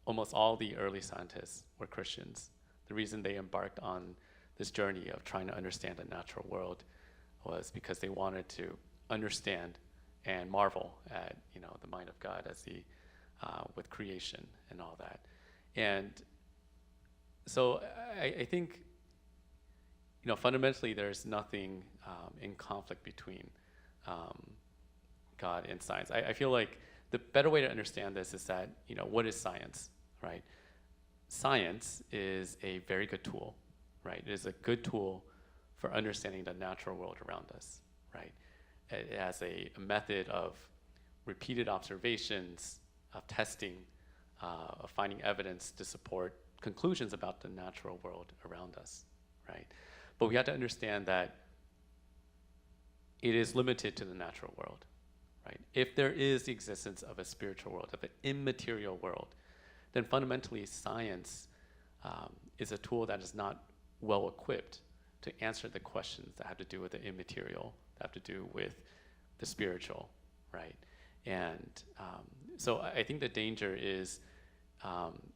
almost all the early scientists were Christians. The reason they embarked on this journey of trying to understand the natural world was because they wanted to understand and marvel at the mind of God as with creation and all that. And so I think fundamentally, there's nothing in conflict between God and science. I feel like the better way to understand this is that, what is science, right? Science is a very good tool, right? It is a good tool for understanding the natural world around us, right? It has a method of repeated observations, of testing, of finding evidence to support conclusions about the natural world around us, right? But we have to understand that it is limited to the natural world, right? If there is the existence of a spiritual world, of an immaterial world, then fundamentally science is a tool that is not well equipped to answer the questions that have to do with the immaterial, that have to do with the spiritual, right? And so I think the danger is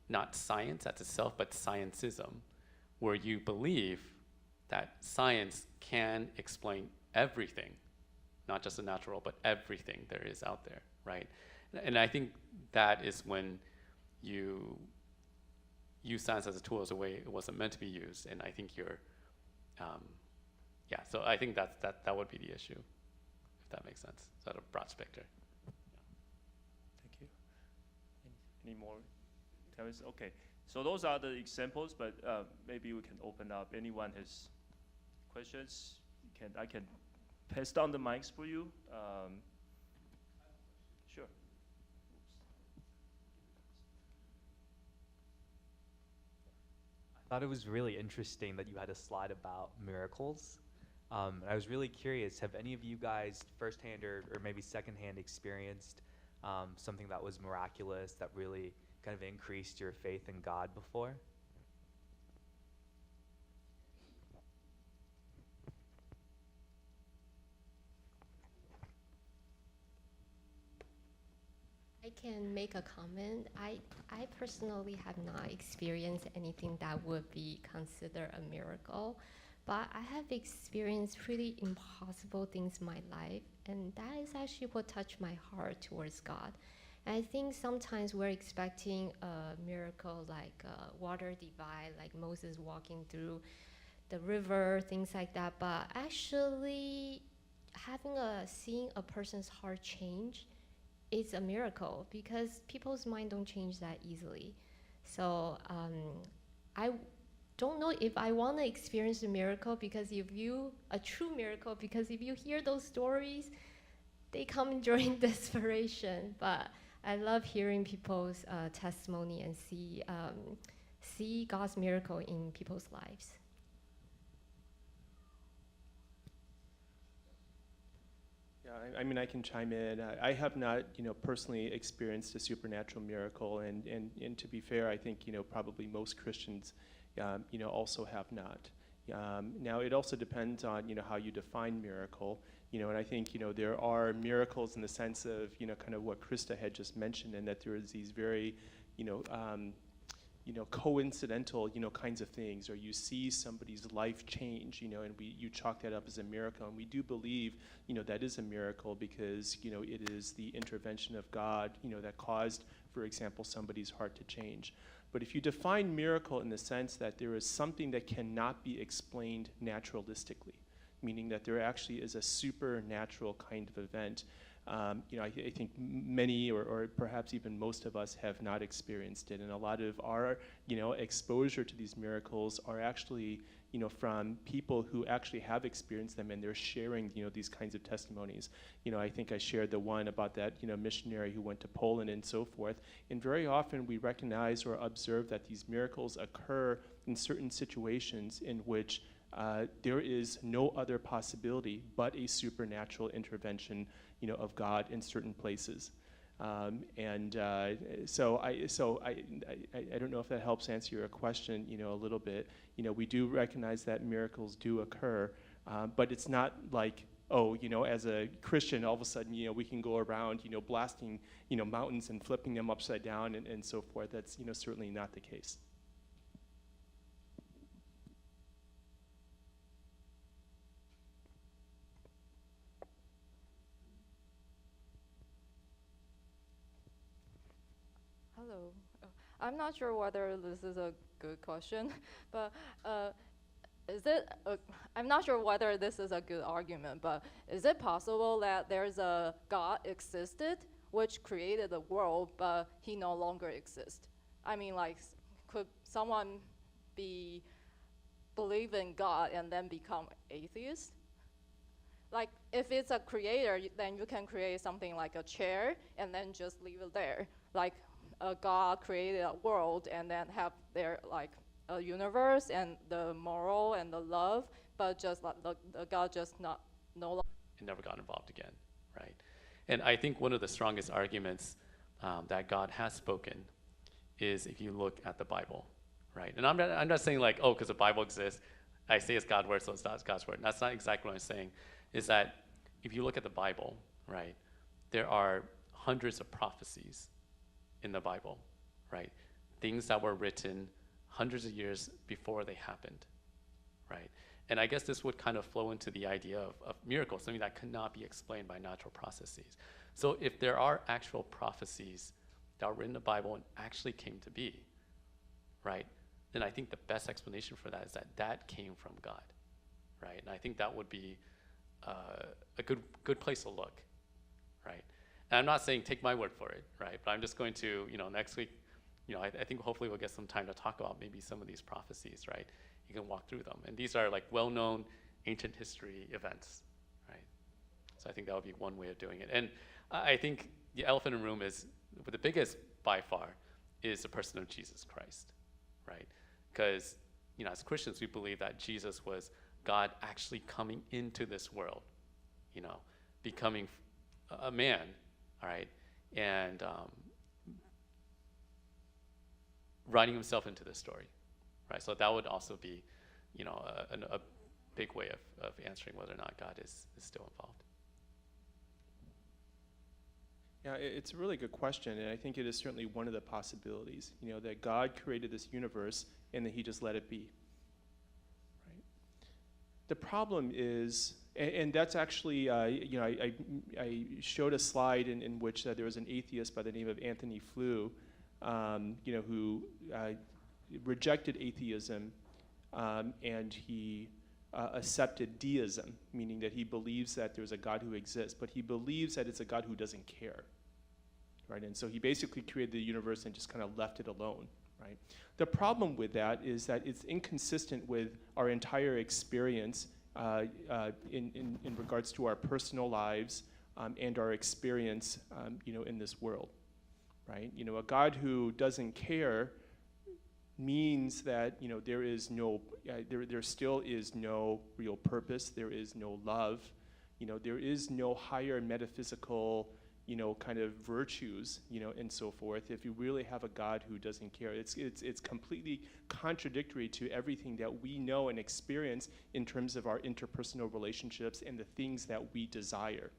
not science as itself, but sciencism, where you believe that science can explain everything, not just the natural, but everything there is out there, right? And I think that is when you use science as a tool as a way it wasn't meant to be used, and I think you're, so I think that would be the issue, if that makes sense. Is that a broad spectrum? Thank you. Any more? Okay. So those are the examples, but maybe we can open up. Anyone has questions? I can pass down the mics for you. Sure. I thought it was really interesting that you had a slide about miracles. I was really curious, have any of you guys firsthand or maybe secondhand experienced something that was miraculous that really kind of increased your faith in God before? I can make a comment. I personally have not experienced anything that would be considered a miracle, but I have experienced pretty impossible things in my life, and that is actually what touched my heart towards God. And I think sometimes we're expecting a miracle like water divide, like Moses walking through the river, things like that, but actually seeing a person's heart change, it's a miracle because people's mind don't change that easily. So I don't know if I want to experience a miracle because a true miracle, because if you hear those stories, they come during desperation. But I love hearing people's testimony and see God's miracle in people's lives. Yeah, I mean, I can chime in. I have not, personally experienced a supernatural miracle, and to be fair, I think, probably most Christians, also have not. Now, it also depends on, how you define miracle, and I think, there are miracles in the sense of, kind of what Krista had just mentioned, and that there is these very, coincidental, kinds of things, or you see somebody's life change, and you chalk that up as a miracle, and we do believe, that is a miracle because, it is the intervention of God, that caused, for example, somebody's heart to change. But if you define miracle in the sense that there is something that cannot be explained naturalistically, meaning that there actually is a supernatural kind of event, I think many or perhaps even most of us have not experienced it, and a lot of our exposure to these miracles are actually from people who actually have experienced them, and they're sharing these kinds of testimonies. I think I shared the one about that missionary who went to Poland and so forth, and very often we recognize or observe that these miracles occur in certain situations in which there is no other possibility but a supernatural intervention of God in certain places. So I don't know if that helps answer your question, a little bit. We do recognize that miracles do occur, but it's not like, as a Christian, all of a sudden, we can go around, blasting, mountains and flipping them upside down and so forth. That's, certainly not the case. Hello. I'm not sure whether this is a good question, but is it, I'm not sure whether this is a good argument, but is it possible that there's a God existed which created the world, but he no longer exists? I mean, like, could someone believe in God and then become atheist? Like, if it's a creator, then you can create something like a chair and then just leave it there. Like, a God created a world and then have their, like, a universe and the moral and the love, but just like the God just no longer. And never got involved again, right? And I think one of the strongest arguments that God has spoken is if you look at the Bible, right? And I'm not saying like, oh, because the Bible exists, I say it's God's word, so it's not God's word. That's not exactly what I'm saying. Is that if you look at the Bible, right, there are hundreds of prophecies in the Bible, right? Things that were written hundreds of years before they happened, right? And I guess this would kind of flow into the idea of miracles, something that could not be explained by natural processes. So if there are actual prophecies that were in the Bible and actually came to be, right, then I think the best explanation for that is that that came from God, right? And I think that would be a good place to look, right? And I'm not saying take my word for it, right? But I'm just going to, next week, I think hopefully we'll get some time to talk about maybe some of these prophecies, right? You can walk through them. And these are like well-known ancient history events, right? So I think that would be one way of doing it. And I think the elephant in the room is, the biggest by far, is the person of Jesus Christ, right? Because, as Christians, we believe that Jesus was God actually coming into this world, becoming a man, all right? And writing himself into this story, right? So that would also be, a big way of answering whether or not God is still involved. Yeah, it's a really good question, and I think it is certainly one of the possibilities, that God created this universe and that he just let it be, right? The problem is, and that's actually, I showed a slide in which there was an atheist by the name of Anthony Flew, who rejected atheism, and he accepted deism, meaning that he believes that there's a God who exists, but he believes that it's a God who doesn't care, right? And so he basically created the universe and just kind of left it alone, right? The problem with that is that it's inconsistent with our entire experience in regards to our personal lives and our experience, in this world, right? A God who doesn't care means that there is no, there still is no real purpose. There is no love. There is no higher metaphysical, kind of virtues, and so forth. If you really have a God who doesn't care, it's completely contradictory to everything that we know and experience in terms of our interpersonal relationships and the things that we desire.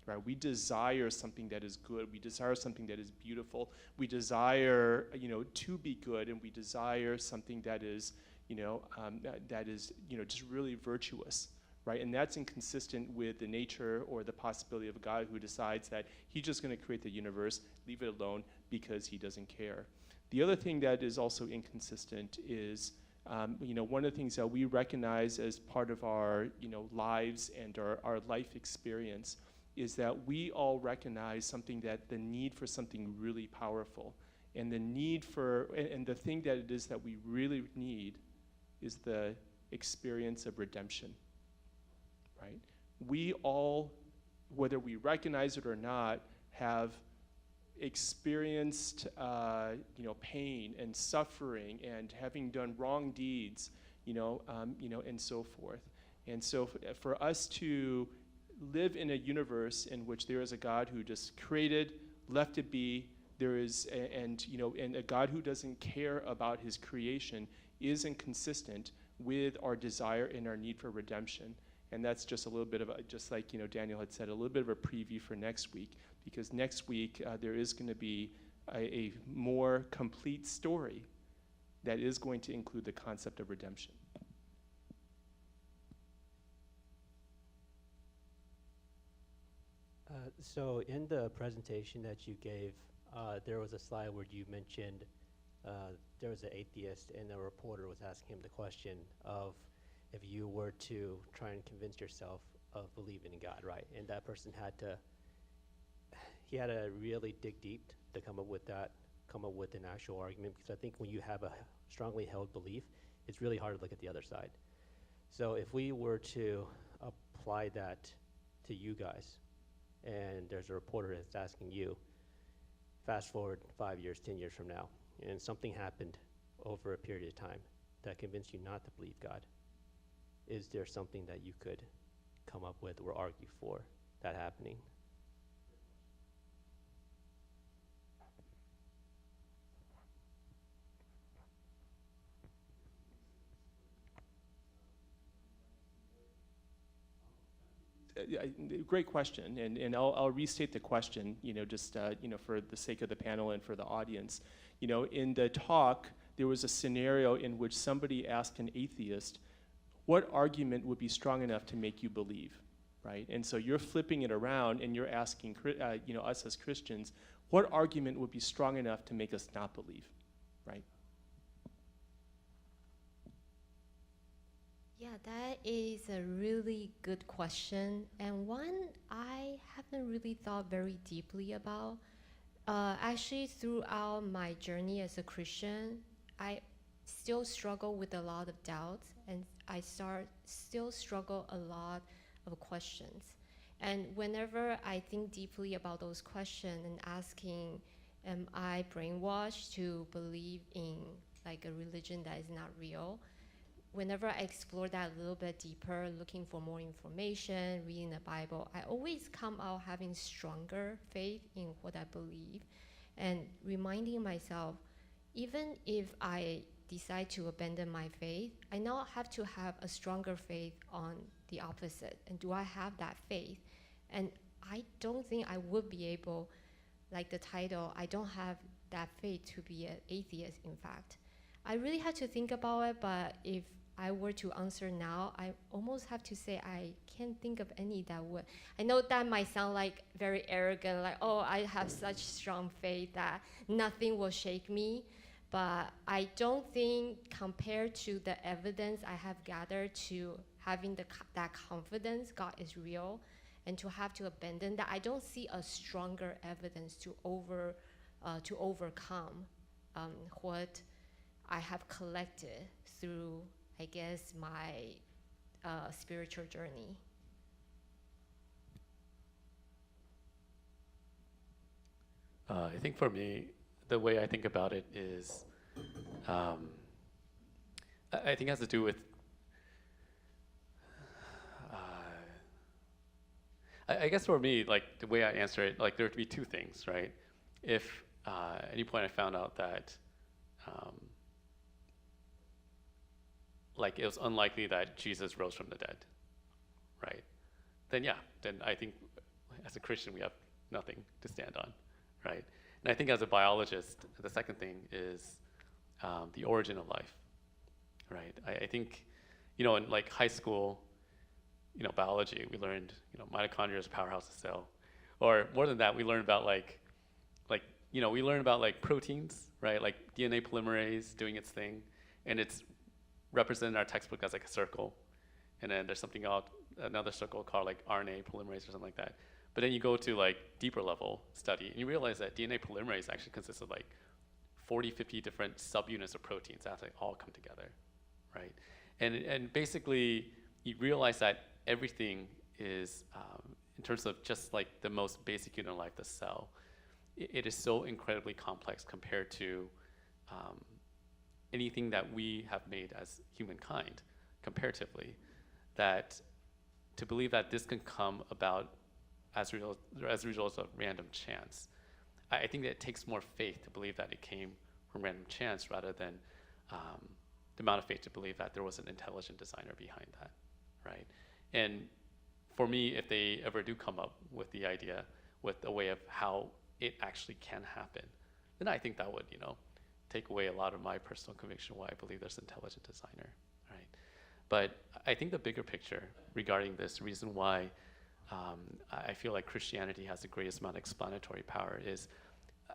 Right? We desire something that is good. We desire something that is beautiful. We desire, to be good, and we desire something that is, just really virtuous, right? And that's inconsistent with the nature or the possibility of a God who decides that he's just going to create the universe, leave it alone because he doesn't care. The other thing that is also inconsistent is, one of the things that we recognize as part of our, lives and our life experience is that we all recognize something, that the need for something really powerful, and the need for, and the thing that it is that we really need is the experience of redemption, right? We all, whether we recognize it or not, have experienced, pain and suffering and having done wrong deeds, and so forth. And so for us to live in a universe in which there is a God who just created, left it be, and a God who doesn't care about his creation is inconsistent with our desire and our need for redemption. And that's just a little bit of just like, Daniel had said, a little bit of a preview for next week, because next week there is going to be a more complete story that is going to include the concept of redemption. So in the presentation that you gave, there was a slide where you mentioned there was an atheist and a reporter was asking him the question of if you were to try and convince yourself of believing in God, right? And that person he had to really dig deep to come up with an actual argument, because I think when you have a strongly held belief, it's really hard to look at the other side. So if we were to apply that to you guys, and there's a reporter that's asking you, fast forward 5 years, 10 years from now, and something happened over a period of time that convinced you not to believe God, is there something that you could come up with or argue for that happening? Great question, and I'll restate the question, just for the sake of the panel and for the audience. In the talk, there was a scenario in which somebody asked an atheist, what argument would be strong enough to make you believe, right? And so you're flipping it around and you're asking, us as Christians, what argument would be strong enough to make us not believe, right? Yeah, that is a really good question, and one I haven't really thought very deeply about. Actually, throughout my journey as a Christian, I still struggle with a lot of doubts, and I still struggle a lot of questions. And whenever I think deeply about those questions and asking, am I brainwashed to believe in like a religion that is not real? Whenever I explore that a little bit deeper, looking for more information, reading the Bible, I always come out having stronger faith in what I believe and reminding myself, even if I decide to abandon my faith, I now have to have a stronger faith on the opposite. And do I have that faith? And I don't think I would be able, like the title, I don't have that faith to be an atheist, in fact. I really had to think about it, but if I were to answer now, I almost have to say I can't think of any that would. I know that might sound like very arrogant, like, oh, I have such strong faith that nothing will shake me. But I don't think compared to the evidence I have gathered to having that confidence God is real and to have to abandon that, I don't see a stronger evidence to overcome what I have collected through, I guess, my spiritual journey. I think for me, the way I think about it is, I think it has to do with, I guess for me, like the way I answer it, like there would be two things, right? If at any point I found out that like it was unlikely that Jesus rose from the dead, right? Then yeah, then I think as a Christian we have nothing to stand on, right? And I think as a biologist, the second thing is the origin of life, right? I think, in like high school, biology, we learned, mitochondria is a powerhouse of the cell. Or more than that, we learned about we learn about like proteins, right? Like DNA polymerase doing its thing, and it's represented in our textbook as like a circle. And then there's something else, another circle called like RNA polymerase or something like that. But then you go to like deeper level study and you realize that DNA polymerase actually consists of like 40, 50 different subunits of proteins that like all come together, right? And basically you realize that everything is, in terms of just like the most basic unit of life, the cell, it is so incredibly complex compared to anything that we have made as humankind comparatively, that to believe that this can come about as a result of random chance. I think that it takes more faith to believe that it came from random chance rather than the amount of faith to believe that there was an intelligent designer behind that, right? And for me, if they ever do come up with the idea, with a way of how it actually can happen, then I think that would, take away a lot of my personal conviction why I believe there's an intelligent designer, right? But I think the bigger picture regarding this, reason why I feel like Christianity has the greatest amount of explanatory power is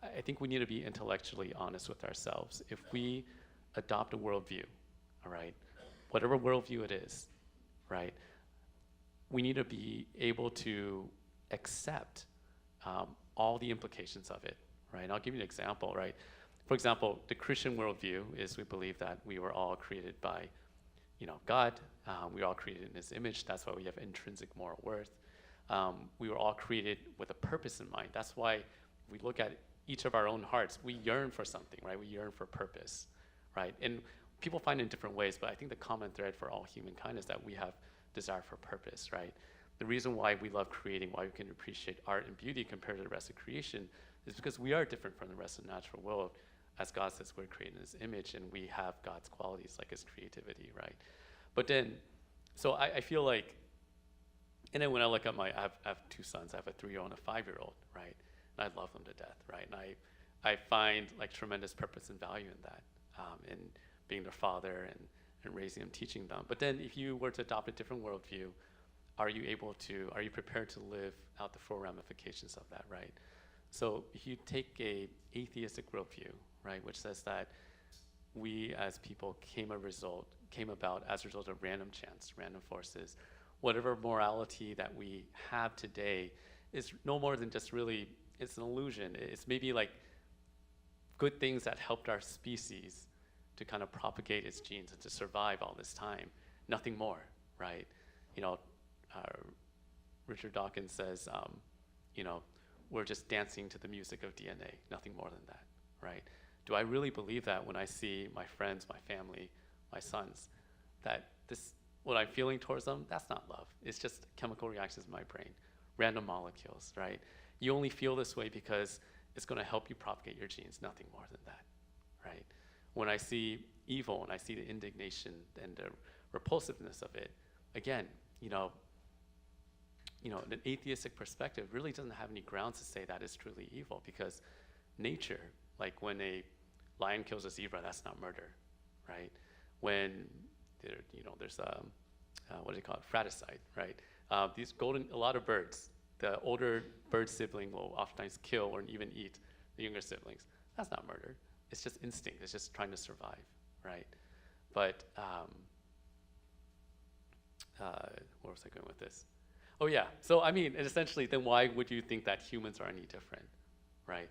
I think we need to be intellectually honest with ourselves. If we adopt a worldview, all right, whatever worldview it is, right? We need to be able to accept all the implications of it, right? And I'll give you an example, right? For example, the Christian worldview is we believe that we were all created by, God. We were all created in His image. That's why we have intrinsic moral worth. We were all created with a purpose in mind. That's why we look at each of our own hearts. We yearn for something, right? We yearn for purpose, right? And people find it in different ways, but I think the common thread for all humankind is that we have desire for purpose, right? The reason why we love creating, why we can appreciate art and beauty compared to the rest of creation, is because we are different from the rest of the natural world. As God says, we're created in His image, and we have God's qualities, like His creativity, right? But then, so I feel like, and then when I look at I have two sons. I have a 3-year-old and a 5-year-old, right? And I love them to death, right? And I find like tremendous purpose and value in that, in being their father and raising them, teaching them. But then if you were to adopt a different worldview, are you prepared to live out the full ramifications of that, right? So if you take a atheistic worldview, right, which says that we as people came about as a result of random chance, random forces, whatever morality that we have today is no more than just really, it's an illusion. It's maybe like good things that helped our species to kind of propagate its genes and to survive all this time. Nothing more, right? Richard Dawkins says, we're just dancing to the music of DNA, nothing more than that, right? Do I really believe that when I see my friends, my family, my sons, that what I'm feeling towards them, that's not love. It's just chemical reactions in my brain, random molecules, right? You only feel this way because it's going to help you propagate your genes, nothing more than that, right? When I see evil and I see the indignation and the repulsiveness of it, again, an atheistic perspective really doesn't have any grounds to say that is truly evil, because nature, like when a lion kills a zebra, that's not murder, right? When there's what do you call it, fratricide, right? A lot of birds, the older bird sibling will oftentimes kill or even eat the younger siblings. That's not murder. It's just instinct. It's just trying to survive, right? But where was I going with this? Oh yeah, so I mean, and essentially, then why would you think that humans are any different, right?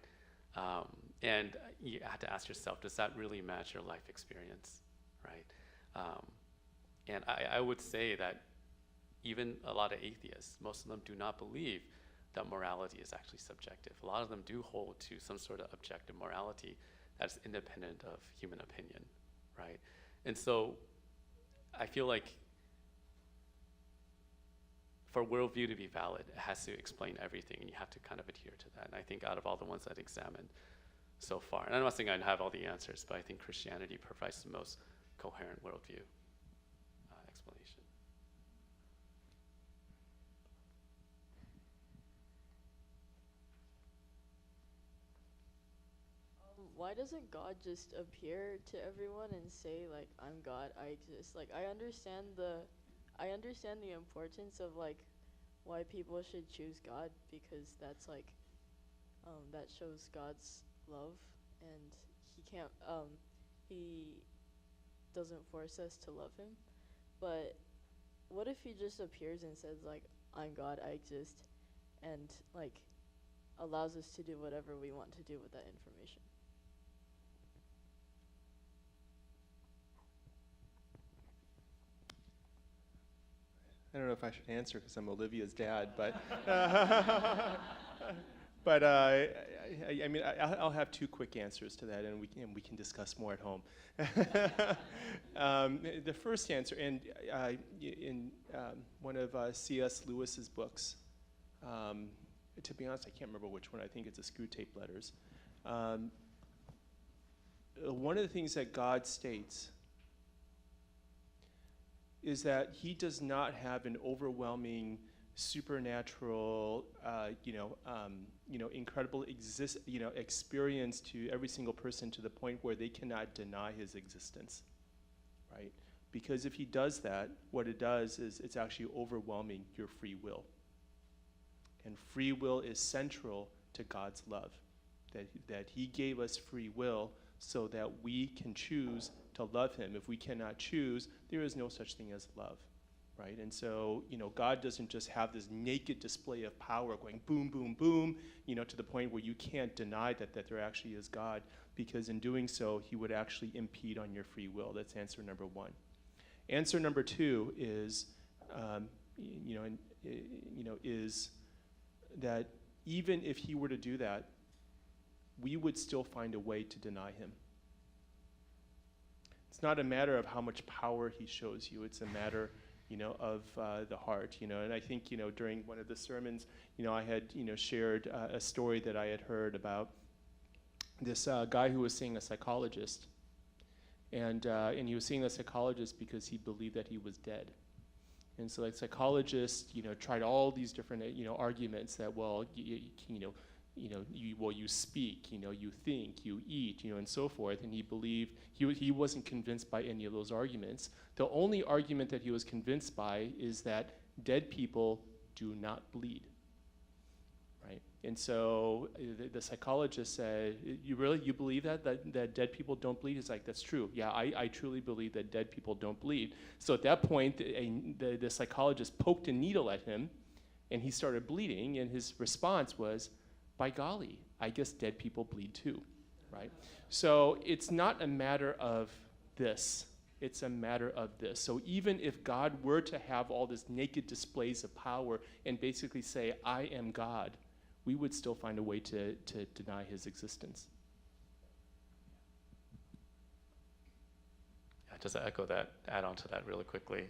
And you have to ask yourself, does that really match your life experience, right? And I would say that even a lot of atheists, most of them do not believe that morality is actually subjective. A lot of them do hold to some sort of objective morality that's independent of human opinion, right? And so I feel like for worldview to be valid, it has to explain everything, and you have to kind of adhere to that. And I think out of all the ones I've examined so far, and I'm not saying I have all the answers, but I think Christianity provides the most coherent worldview explanation. Why doesn't God just appear to everyone and say, like, I'm God, I exist? Like, I understand the importance of, like, why people should choose God, because that's, like, that shows God's love, and he doesn't force us to love him. But what if he just appears and says, like, I'm God, I exist, and, like, allows us to do whatever we want to do with that information? I don't know if I should answer because I'm Olivia's dad, but but I mean, I'll have two quick answers to that, and we can discuss more at home. The first answer, and in one of C.S. Lewis's books, to be honest, I can't remember which one. I think it's a Screw Tape Letters. One of the things that God states is that he does not have an overwhelming, supernatural, incredible experience to every single person to the point where they cannot deny his existence, right? Because if he does that, what it does is it's actually overwhelming your free will. And free will is central to God's love, that he gave us free will so that we can choose to love him. If we cannot choose, there is no such thing as love, right? And so, God doesn't just have this naked display of power going boom, boom, boom, to the point where you can't deny that there actually is God, because in doing so, he would actually impede on your free will. That's answer number one. Answer number two is, is that even if he were to do that, we would still find a way to deny him. It's not a matter of how much power he shows you. It's a matter, of the heart. And I think, during one of the sermons, I had, shared a story that I had heard about this guy who was seeing a psychologist, and he was seeing a psychologist because he believed that he was dead. And so, like, psychologists, tried all these different, arguments that, well, you speak, you think, you eat, and so forth. And he believed he wasn't convinced by any of those arguments. The only argument that he was convinced by is that dead people do not bleed, right? And so the psychologist said, "You believe that dead people don't bleed?" He's like, "That's true. Yeah, I truly believe that dead people don't bleed." So at that point, the psychologist poked a needle at him, and he started bleeding. And his response was, "By golly, I guess dead people bleed too," right? So it's not a matter of this. It's a matter of this. So even if God were to have all this naked displays of power and basically say, "I am God," we would still find a way to deny his existence. Just to echo that, add on to that really quickly.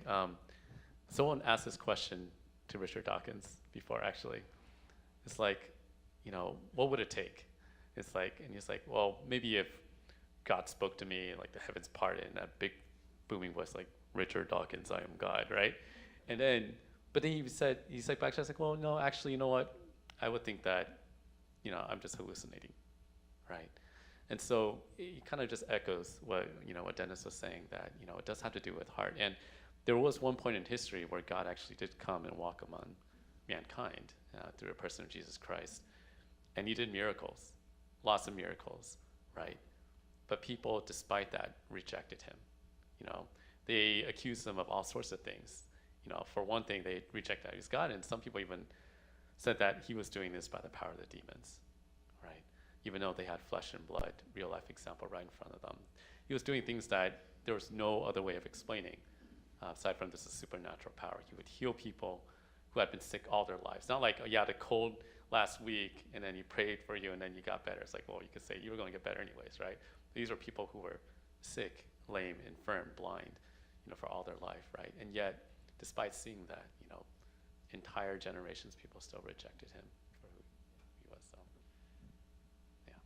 Someone asked this question to Richard Dawkins before, actually. It's like, what would it take? It's like, and he's like, well, maybe if God spoke to me, like the heavens parted in that big booming voice, like, "Richard Dawkins, I am God," right? And then, but then he's like, back to, I was like, well, no, actually, you know what? I would think that, I'm just hallucinating, right? And so it kind of just echoes what Dennis was saying, that, it does have to do with heart. And there was one point in history where God actually did come and walk among mankind through a person of Jesus Christ. And he did miracles, lots of miracles, right? But people, despite that, rejected him. They accused him of all sorts of things. For one thing, they rejected that he was God, and some people even said that he was doing this by the power of the demons, right? Even though they had flesh and blood, real life example right in front of them. He was doing things that there was no other way of explaining, aside from this is supernatural power. He would heal people who had been sick all their lives. Not like, the cold last week, and then he prayed for you, and then you got better. It's like, well, you could say you were going to get better anyways, right? These were people who were sick, lame, infirm, blind, for all their life, right? And yet, despite seeing that, entire generations, people still rejected him for who he was. So, yeah.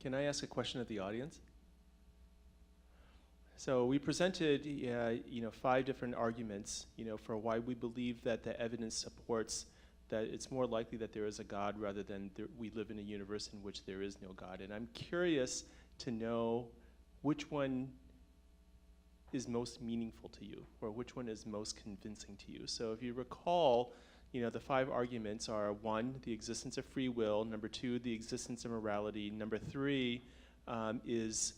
Can I ask a question of the audience? So we presented, 5 different arguments, for why we believe that the evidence supports that it's more likely that there is a God rather than we live in a universe in which there is no God. And I'm curious to know which one is most meaningful to you, or which one is most convincing to you. So if you recall, the 5 arguments are: 1, the existence of free will; number 2, the existence of morality; number 3 is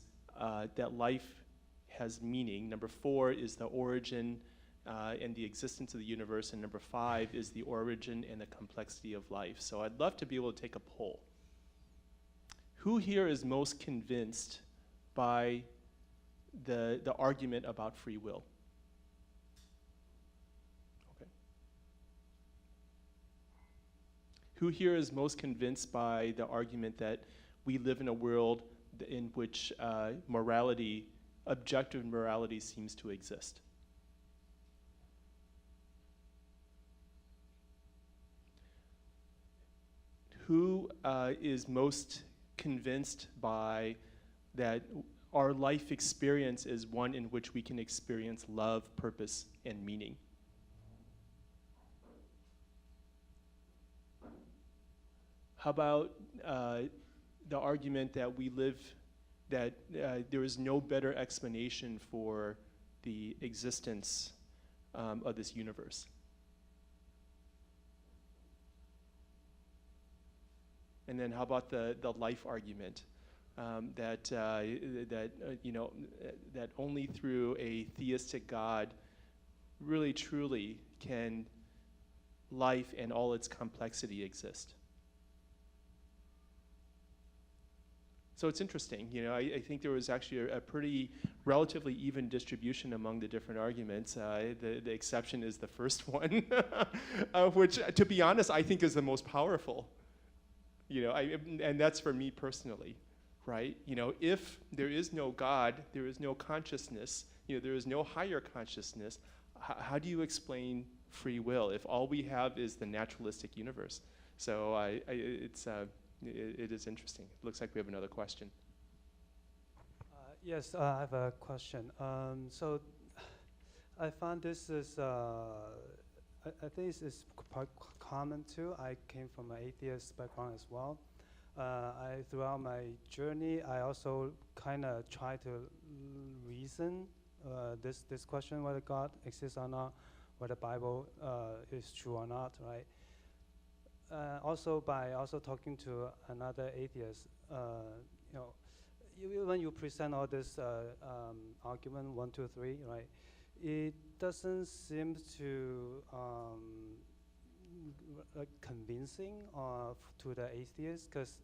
that life has meaning; number 4 is the origin and the existence of the universe; and number 5 is the origin and the complexity of life. So I'd love to be able to take a poll. Who here is most convinced by the argument about free will? Okay. Who here is most convinced by the argument that we live in a world in which morality, objective morality, seems to exist? Who is most convinced by that our life experience is one in which we can experience love, purpose, and meaning? How about the argument that we live, that there is no better explanation for the existence of this universe? And then how about the life argument? That only through a theistic God really truly can life and all its complexity exist. So it's interesting, I think there was actually a pretty relatively even distribution among the different arguments. The exception is the first one, which, to be honest, I think is the most powerful. And that's for me personally, right? If there is no God, there is no consciousness, there is no higher consciousness, how do you explain free will if all we have is the naturalistic universe? So it is interesting. It looks like we have another question. Yes, I have a question. So I found this is, I think this is quite common too. I came from an atheist background as well. Throughout my journey, I also kind of try to reason this question whether God exists or not, whether the Bible is true or not, right? Also by talking to another atheist, when you present all this argument 1, 2, 3, right? It doesn't seem to convincing to the atheist, because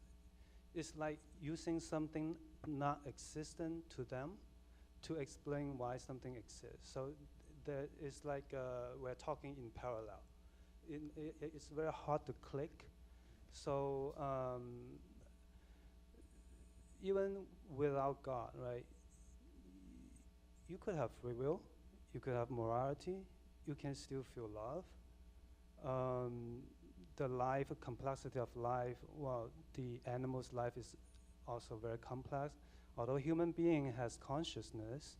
it's like using something not existent to them to explain why something exists. So it's like we're talking in parallel. It's very hard to click. So even without God, right, you could have free will, you could have morality, you can still feel love. The life, complexity of life, well, the animal's life is also very complex. Although human being has consciousness,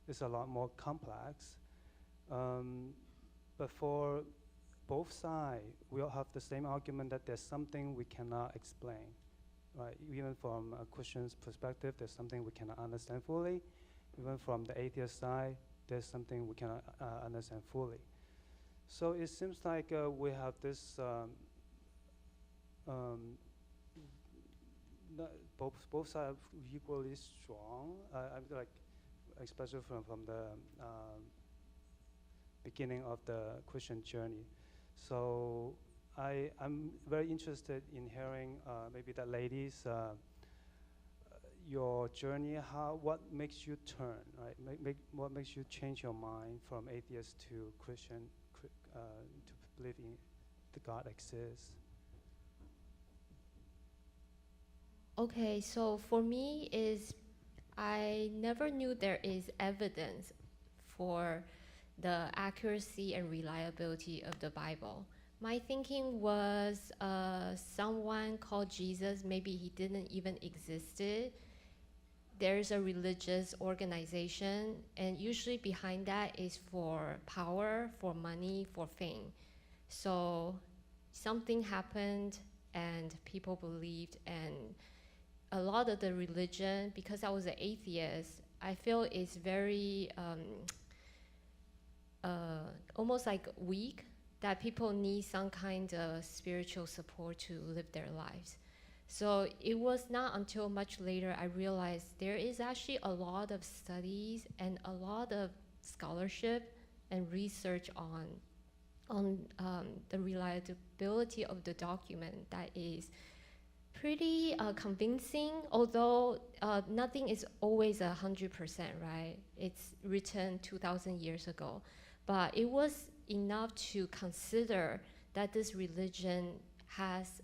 it's a lot more complex. But for both sides, we all have the same argument that there's something we cannot explain, right? Even from a Christian's perspective, there's something we cannot understand fully. Even from the atheist side, there's something we cannot understand fully. So it seems like we have this, both sides equally strong. I'm like, especially from the beginning of the Christian journey. So I'm very interested in hearing maybe the ladies, your journey, what makes you turn, right? What makes you change your mind from atheist to Christian, to believing the God exists? Okay, so for me I never knew there is evidence for the accuracy and reliability of the Bible. My thinking was someone called Jesus, maybe he didn't even existed. There's a religious organization, and usually behind that is for power, for money, for fame. So something happened and people believed, and a lot of the religion, because I was an atheist, I feel it's very almost like weak, that people need some kind of spiritual support to live their lives. So it was not until much later I realized there is actually a lot of studies and a lot of scholarship and research on the reliability of the document that is pretty convincing, although nothing is always 100%, right? It's written 2,000 years ago. But it was enough to consider that this religion has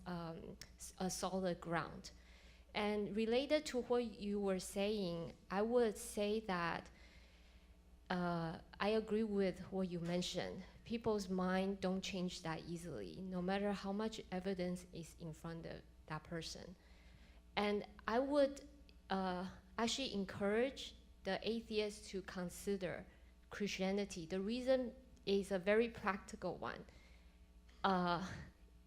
a solid ground. And related to what you were saying, I would say that I agree with what you mentioned. People's mind don't change that easily, no matter how much evidence is in front of that person. And I would actually encourage the atheists to consider Christianity. The reason is a very practical one.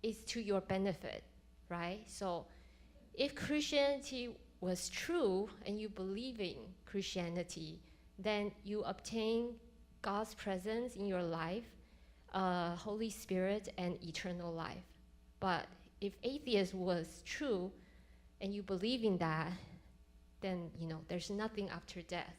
It's to your benefit, right? So if Christianity was true and you believe in Christianity, then you obtain God's presence in your life, Holy Spirit, and eternal life. But if atheism was true, and you believe in that, then there's nothing after death,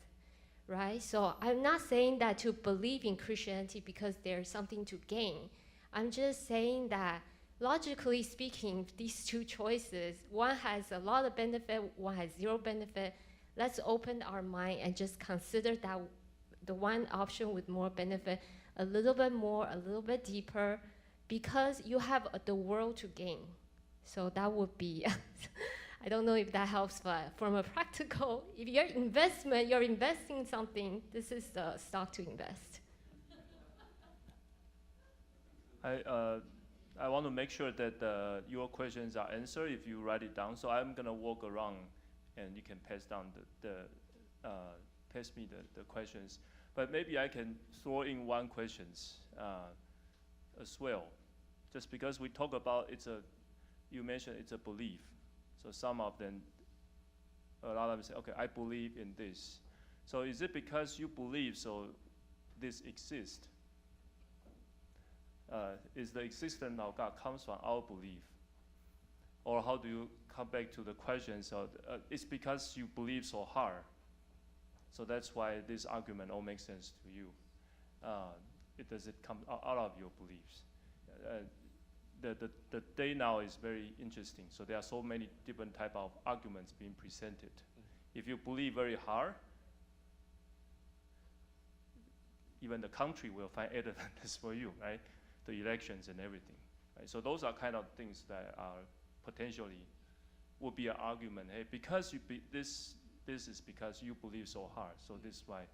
right? So I'm not saying that to believe in Christianity because there's something to gain. I'm just saying that logically speaking, these two choices, one has a lot of benefit, one has zero benefit. Let's open our mind and just consider that the one option with more benefit, a little bit more, a little bit deeper, because you have the world to gain. So that would be, I don't know if that helps, but from a practical, if you're investing in something, this is the stock to invest. I want to make sure that your questions are answered if you write it down. So I'm gonna walk around, and you can pass down pass me the questions. But maybe I can throw in one questions as well, just because we talk about you mentioned it's a belief. So some of them, a lot of them say, okay, I believe in this. So is it because you believe so this exists? Is the existence of God comes from our belief? Or how do you come back to the questions of, it's because you believe so hard. So that's why this argument all makes sense to you. Does it come out of your beliefs? The day now is very interesting. So there are so many different type of arguments being presented. If you believe very hard, even the country will find evidence for you, right? The elections and everything, right? So those are kind of things that are potentially would be an argument. Hey, because this is because you believe so hard. So this is why.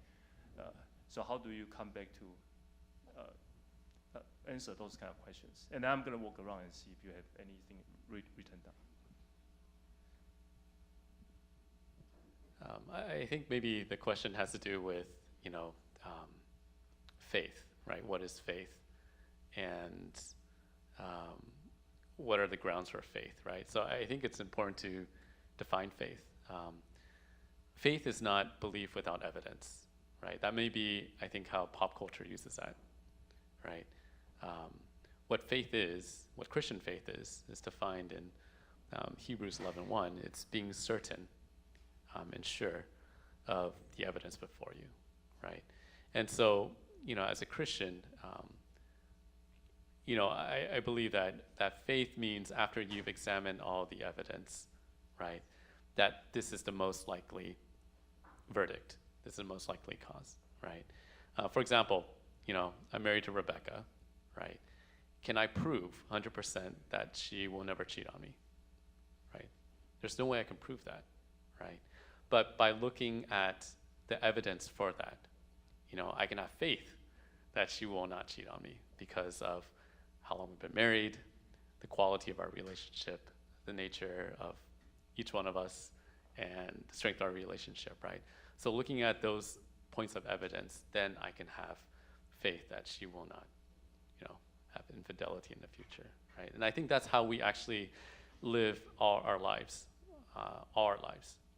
So how do you come back to answer those kind of questions? And I'm going to walk around and see if you have anything written down. I think maybe the question has to do with faith, right? What is faith? And what are the grounds for faith, right? So I think it's important to define faith. Faith is not belief without evidence, right? That may be, I think, how pop culture uses that, right? What faith is, what Christian faith is defined in Hebrews 11:1. It's being certain and sure of the evidence before you, right? And so, as a Christian, I believe that faith means after you've examined all the evidence, right, that this is the most likely verdict. This is the most likely cause, right? For example, I'm married to Rebecca, right? Can I prove 100% that she will never cheat on me, right? There's no way I can prove that, right? But by looking at the evidence for that, I can have faith that she will not cheat on me because of how long we've been married, the quality of our relationship, the nature of each one of us, and the strength of our relationship, right? So looking at those points of evidence, then I can have faith that she will not, have infidelity in the future, right? And I think that's how we actually live all our lives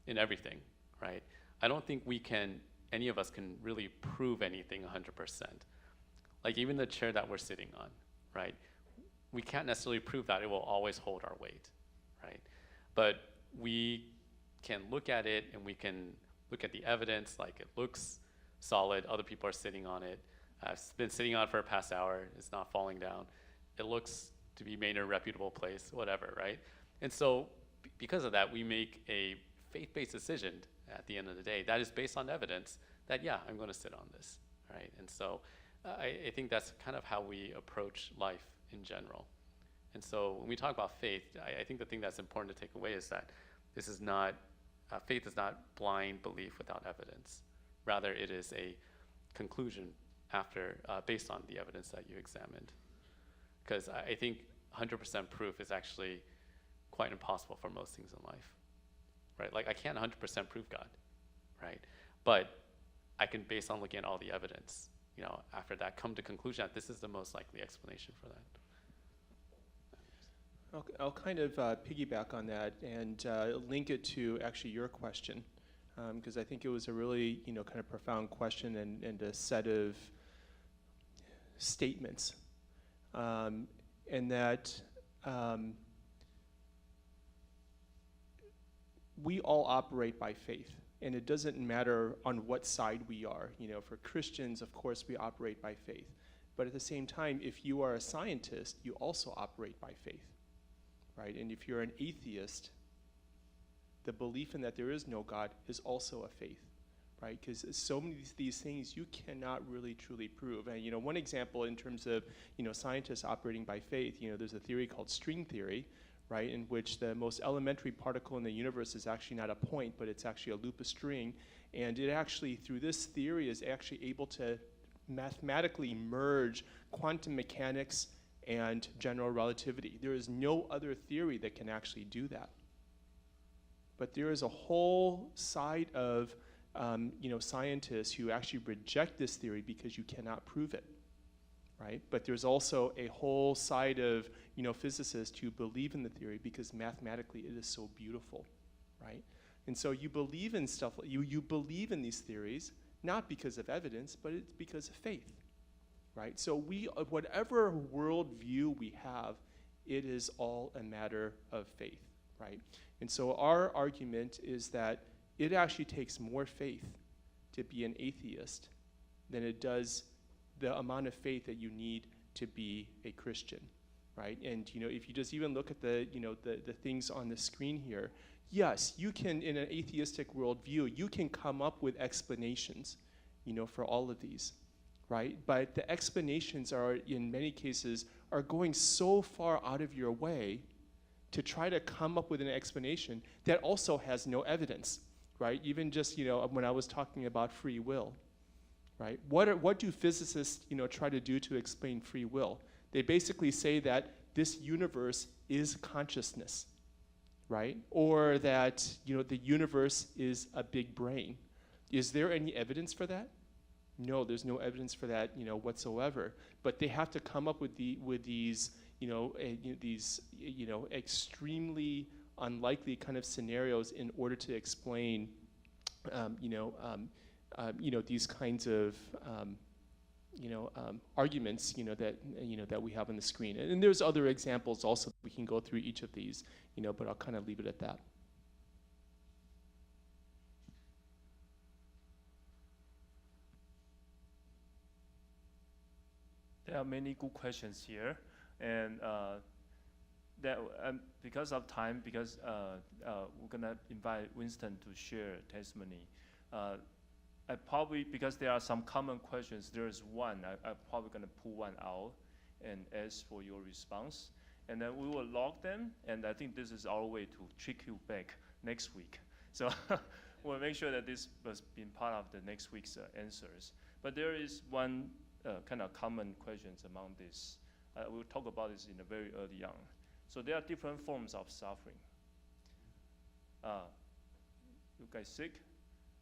in everything, right? I don't think any of us can really prove anything 100%. Like even the chair that we're sitting on, right? We can't necessarily prove that it will always hold our weight, right? But we can look at it and we can look at the evidence, like it looks solid, other people are sitting on it. I've been sitting on it for a past hour, it's not falling down. It looks to be made in a reputable place, whatever, right? And so because of that, we make a faith-based decision at the end of the day that is based on evidence that, yeah, I'm gonna sit on this, right? And so I think that's kind of how we approach life in general. And so when we talk about faith, I think the thing that's important to take away is that this is not, faith is not blind belief without evidence. Rather, it is a conclusion based on the evidence that you examined. Because I think 100% proof is actually quite impossible for most things in life, right? Like I can't 100% prove God, right? But I can, based on looking at all the evidence, after that, come to conclusion that this is the most likely explanation for that. I'll kind of piggyback on that and link it to actually your question, because I think it was a really kind of profound question and a set of statements, and that we all operate by faith. And it doesn't matter on what side we are. You know, for Christians, of course, we operate by faith. But at the same time, if you are a scientist, you also operate by faith, right? And if you're an atheist, the belief in that there is no God is also a faith, right? Because so many of these things you cannot really truly prove. And, you know, one example in terms of, you know, scientists operating by faith, you know, there's a theory called string theory, right, in which the most elementary particle in the universe is actually not a point, but it's actually a loop of string. And it actually, through this theory, is actually able to mathematically merge quantum mechanics and general relativity. There is no other theory that can actually do that. But there is a whole side of you know, scientists who actually reject this theory because you cannot prove it, right? But there's also a whole side of, you know, physicists who believe in the theory because mathematically it is so beautiful, right? And so you believe in stuff, you believe in these theories, not because of evidence, but it's because of faith, right? So we, whatever worldview we have, it is all a matter of faith, right? And so our argument is that it actually takes more faith to be an atheist than it does the amount of faith that you need to be a Christian, right? And, you know, if you just even look at the, you know, the things on the screen here, yes, you can, in an atheistic worldview, you can come up with explanations, you know, for all of these, right? But the explanations are, in many cases, are going so far out of your way to try to come up with an explanation that also has no evidence, right? Even just, you know, when I was talking about free will, right? What do physicists, you know, try to do to explain free will? They basically say that this universe is consciousness, right? Or that, you know, the universe is a big brain. Is there any evidence for that? No, there's no evidence for that, you know, whatsoever. But they have to come up with these, you know, these, you know, extremely unlikely kind of scenarios in order to explain, you know, these kinds of, arguments, you know, that we have on the screen. And there's other examples also that we can go through each of these, you know, but I'll kind of leave it at that. There are many good questions here, and because of time, because we're gonna invite Winston to share testimony. I probably, because there are some common questions, there is one, I'm probably gonna pull one out and ask for your response. And then we will log them, and I think this is our way to trick you back next week. So we'll make sure that this was been part of the next week's answers. But there is one kind of common questions among this. We'll talk about this in the very early on. So there are different forms of suffering. You guys sick?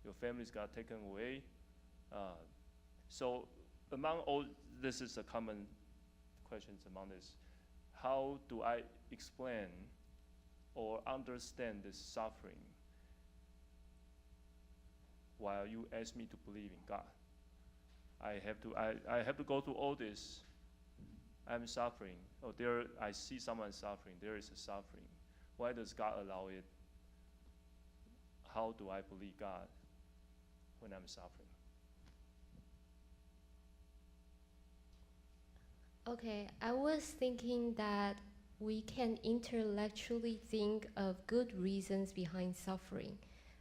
Your families got taken away. So among all, this is a common questions among this. How do I explain or understand this suffering while you ask me to believe in God? I have to go through all this. I'm suffering. Oh, there, I see someone suffering. There is a suffering. Why does God allow it? How do I believe God when I'm suffering? Okay, I was thinking that we can intellectually think of good reasons behind suffering.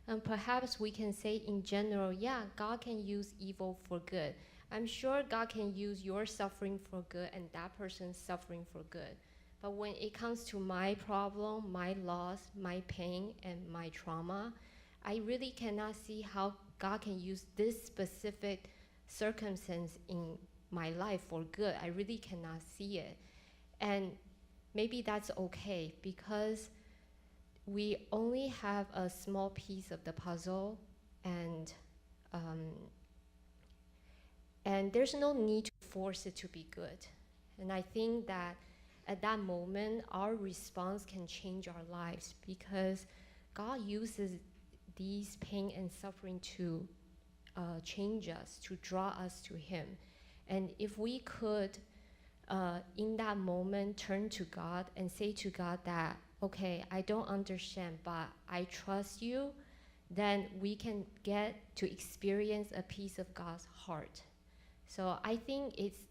And perhaps we can say in general, yeah, God can use evil for good. I'm sure God can use your suffering for good and that person's suffering for good. But when it comes to my problem, my loss, my pain, and my trauma, I really cannot see how God can use this specific circumstance in my life for good. I really cannot see it. And maybe that's okay because we only have a small piece of the puzzle, and there's no need to force it to be good. And I think that at that moment, our response can change our lives because God uses these pain and suffering to change us, to draw us to Him. And if we could, in that moment, turn to God and say to God that okay, I don't understand, but I trust you, then we can get to experience a piece of God's heart. So I think it's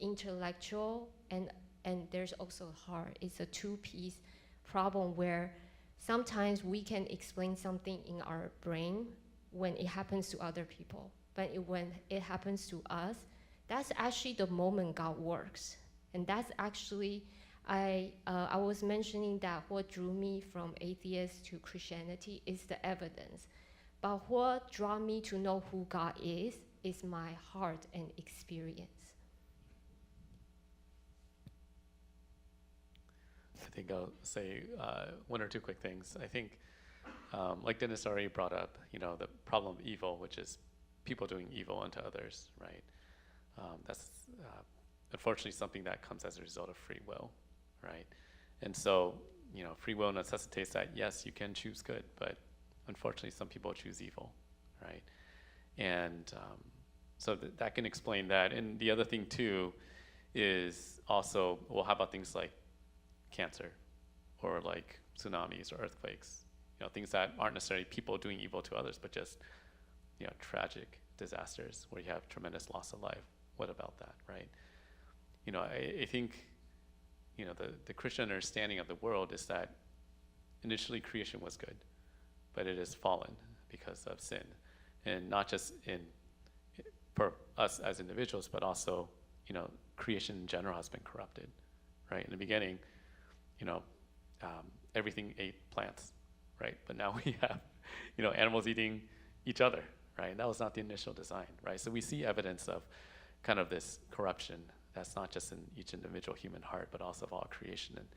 intellectual and there's also heart. It's a two-piece problem where sometimes we can explain something in our brain when it happens to other people, but when it happens to us, that's actually the moment God works. And that's actually, I was mentioning that what drew me from atheist to Christianity is the evidence. But what drew me to know who God is my heart and experience. I think I'll say one or two quick things. I think, like Dennis already brought up, the problem of evil, which is people doing evil unto others, right? That's unfortunately something that comes as a result of free will, right? And so, free will necessitates that, yes, you can choose good, but unfortunately some people choose evil, right? And so that can explain that. And the other thing too is also, well, how about things like cancer or like tsunamis or earthquakes, things that aren't necessarily people doing evil to others, but just, tragic disasters where you have tremendous loss of life. What about that, right? I think, the Christian understanding of the world is that initially creation was good, but it has fallen because of sin. And not just for us as individuals, but also, creation in general has been corrupted, right? In the beginning, everything ate plants, right? But now we have, animals eating each other, right? That was not the initial design, right? So we see evidence of kind of this corruption that's not just in each individual human heart, but also of all creation. And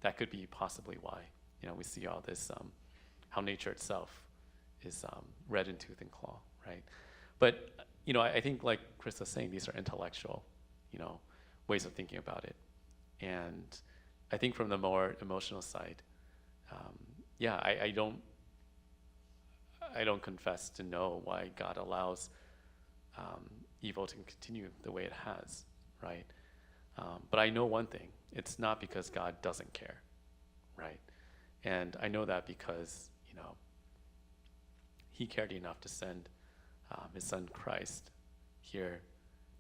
that could be possibly why, we see all this, how nature itself is red in tooth and claw, right? But, I think like Chris was saying, these are intellectual, ways of thinking about it. And I think from the more emotional side, I don't confess to know why God allows evil to continue the way it has, right? But I know one thing, it's not because God doesn't care, right? And I know that because, he cared enough to send his son Christ here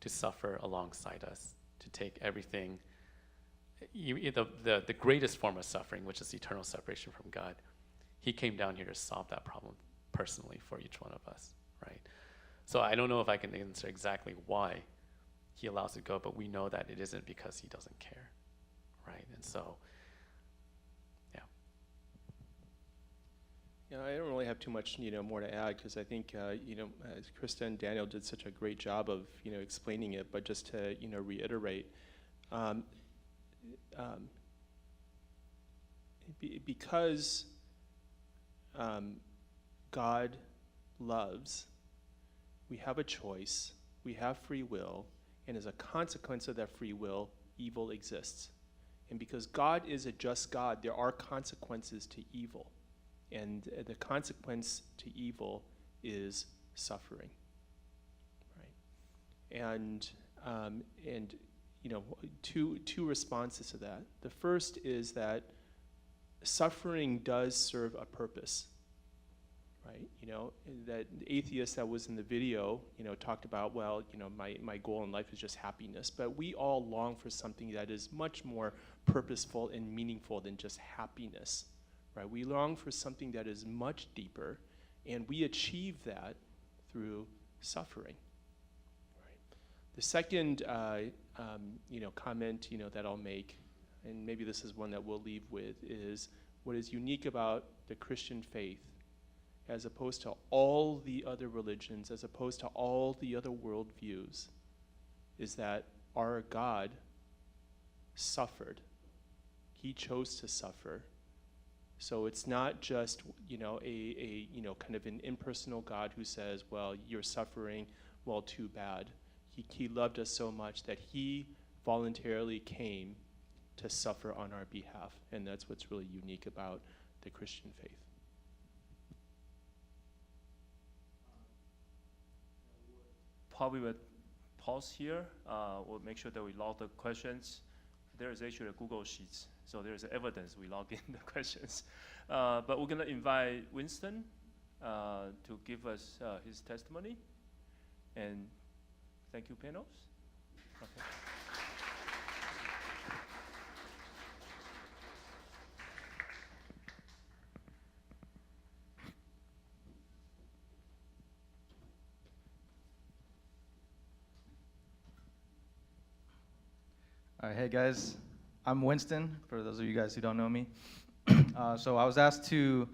to suffer alongside us, to take everything, the greatest form of suffering, which is eternal separation from God. He came down here to solve that problem personally for each one of us, right? So I don't know if I can answer exactly why he allows it to go, but we know that it isn't because he doesn't care, right? And so, I don't really have too much, more to add, because I think, Krista and Daniel did such a great job of, explaining it. But just to, reiterate, because God loves, we have a choice, we have free will, and as a consequence of that free will, evil exists. And because God is a just God, there are consequences to evil. And the consequence to evil is suffering, right? And two responses to that. The first is that suffering does serve a purpose, right? That atheist that was in the video, talked about, well, my goal in life is just happiness. But we all long for something that is much more purposeful and meaningful than just happiness. Right? We long for something that is much deeper, and we achieve that through suffering. Right? The second, comment, that I'll make, and maybe this is one that we'll leave with, is what is unique about the Christian faith, as opposed to all the other religions, as opposed to all the other worldviews, is that our God suffered. He chose to suffer. So it's not just, a kind of an impersonal God who says, well, you're suffering, well, too bad. He loved us so much that he voluntarily came to suffer on our behalf. And that's what's really unique about the Christian faith. Probably will pause here. We'll make sure that we log the questions there is actually a Google Sheets, so there's evidence we log in the questions. But we're gonna invite Winston to give us his testimony. And thank you, panels. Okay. All right, hey guys, I'm Winston, for those of you guys who don't know me. So I was asked to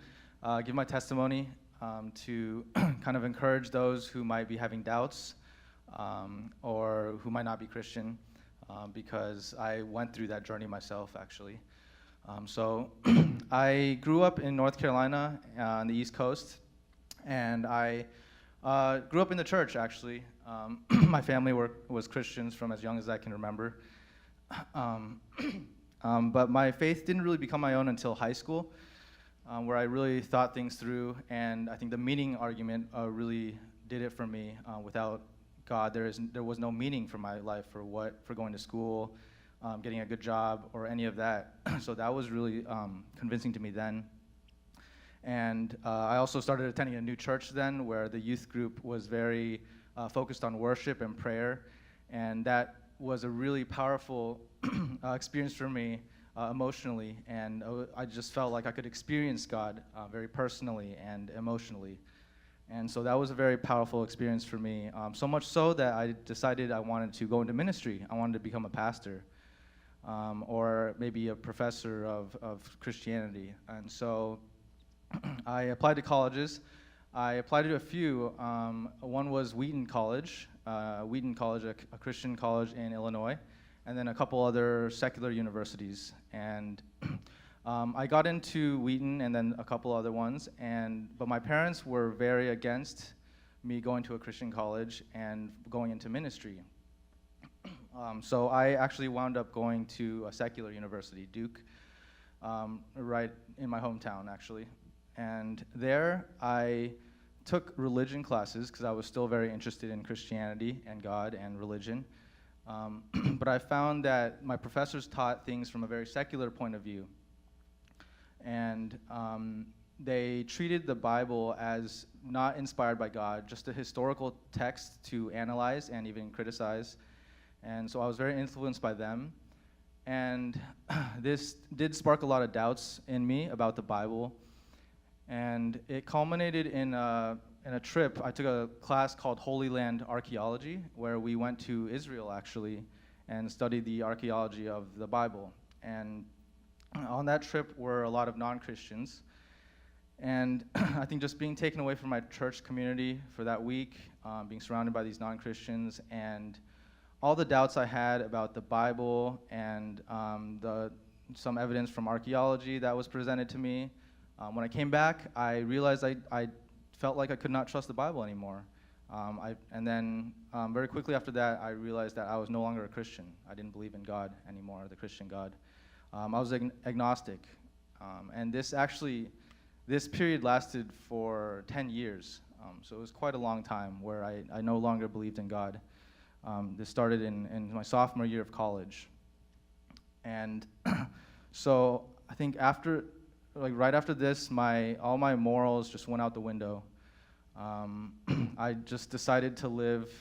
give my testimony to kind of encourage those who might be having doubts or who might not be Christian, because I went through that journey myself, actually. So I grew up in North Carolina on the East Coast, and I grew up in the church, actually. My family was Christians from as young as I can remember. But my faith didn't really become my own until high school, where I really thought things through, and I think the meaning argument really did it for me. Without God, there was no meaning for my life, for going to school, getting a good job, or any of that. So that was really convincing to me then. And I also started attending a new church then, where the youth group was very focused on worship and prayer, and that was a really powerful experience for me emotionally, and I just felt like I could experience God very personally and emotionally. And so that was a very powerful experience for me, so much so that I decided I wanted to go into ministry. I wanted to become a pastor, or maybe a professor of Christianity. And so I applied to colleges. I applied to a few. One was Wheaton College, a Christian college in Illinois, and then a couple other secular universities. And I got into Wheaton and then a couple other ones, but my parents were very against me going to a Christian college and going into ministry. So I actually wound up going to a secular university, Duke, right in my hometown, actually. And there I took religion classes because I was still very interested in Christianity and God and religion. But I found that my professors taught things from a very secular point of view. And they treated the Bible as not inspired by God, just a historical text to analyze and even criticize. And so I was very influenced by them. And this did spark a lot of doubts in me about the Bible. And it culminated in a trip. I took a class called Holy Land Archaeology, where we went to Israel, actually, and studied the archaeology of the Bible. And on that trip were a lot of non-Christians. And I think just being taken away from my church community for that week, being surrounded by these non-Christians, and all the doubts I had about the Bible and some evidence from archaeology that was presented to me, when I came back, I realized I felt like I could not trust the Bible anymore. And then very quickly after that, I realized that I was no longer a Christian. I didn't believe in God anymore, the Christian God. I was agnostic. And this period lasted for 10 years. So it was quite a long time where I no longer believed in God. This started in my sophomore year of college. And so I think right after this, all my morals just went out the window. I just decided to live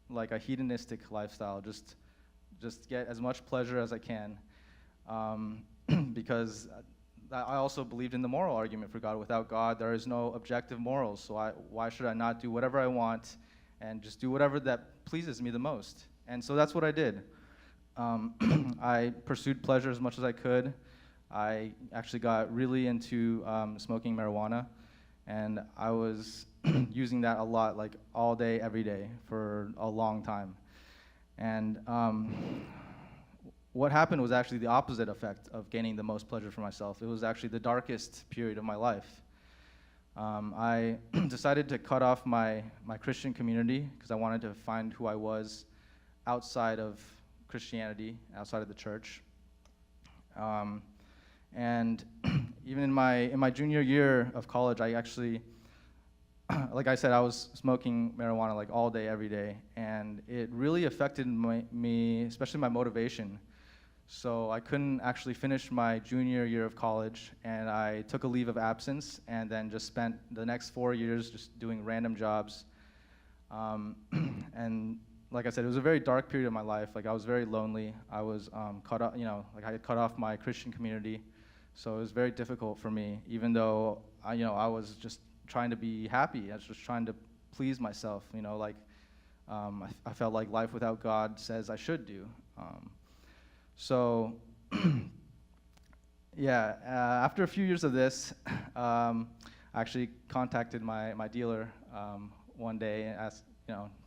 like a hedonistic lifestyle, just get as much pleasure as I can, because I also believed in the moral argument for God. Without God, there is no objective morals, so why should I not do whatever I want and just do whatever that pleases me the most? And so that's what I did. I pursued pleasure as much as I could. I actually got really into smoking marijuana, and I was using that a lot, like all day, every day, for a long time. And what happened was actually the opposite effect of gaining the most pleasure for myself. It was actually the darkest period of my life. I decided to cut off my Christian community because I wanted to find who I was outside of Christianity, outside of the church. And even in my junior year of college, I actually, like I said, I was smoking marijuana like all day, every day, and it really affected me, especially my motivation. So I couldn't actually finish my junior year of college, and I took a leave of absence and then just spent the next 4 years just doing random jobs. And like I said, it was a very dark period of my life. Like, I was very lonely. I was cut off, I had cut off my Christian community. So it was very difficult for me, even though I was just trying to be happy. I was just trying to please myself, I felt like life without God says I should do. So, yeah, after a few years of this, I actually contacted my dealer one day and asked,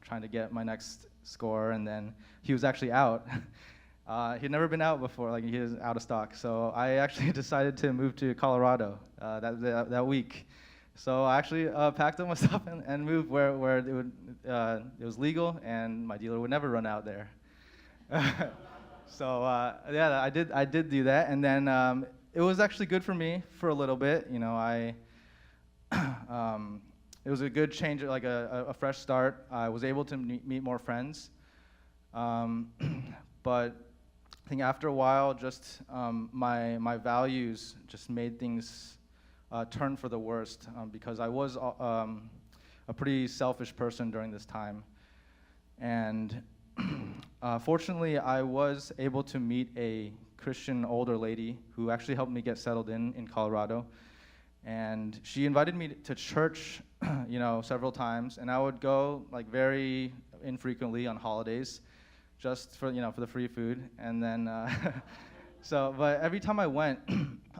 trying to get my next score, and then he was actually out. He'd never been out before, like he was out of stock. So I actually decided to move to Colorado that week. So I actually packed up my stuff and moved where it was legal, and my dealer would never run out there. So yeah, I did do that, and then it was actually good for me for a little bit. It was a good change, like a fresh start. I was able to meet more friends, but I think after a while, just my values just made things turn for the worst, because I was a pretty selfish person during this time, and fortunately, I was able to meet a Christian older lady who actually helped me get settled in Colorado. And she invited me to church, several times, and I would go like very infrequently on holidays, just for the free food. And then, but every time I went,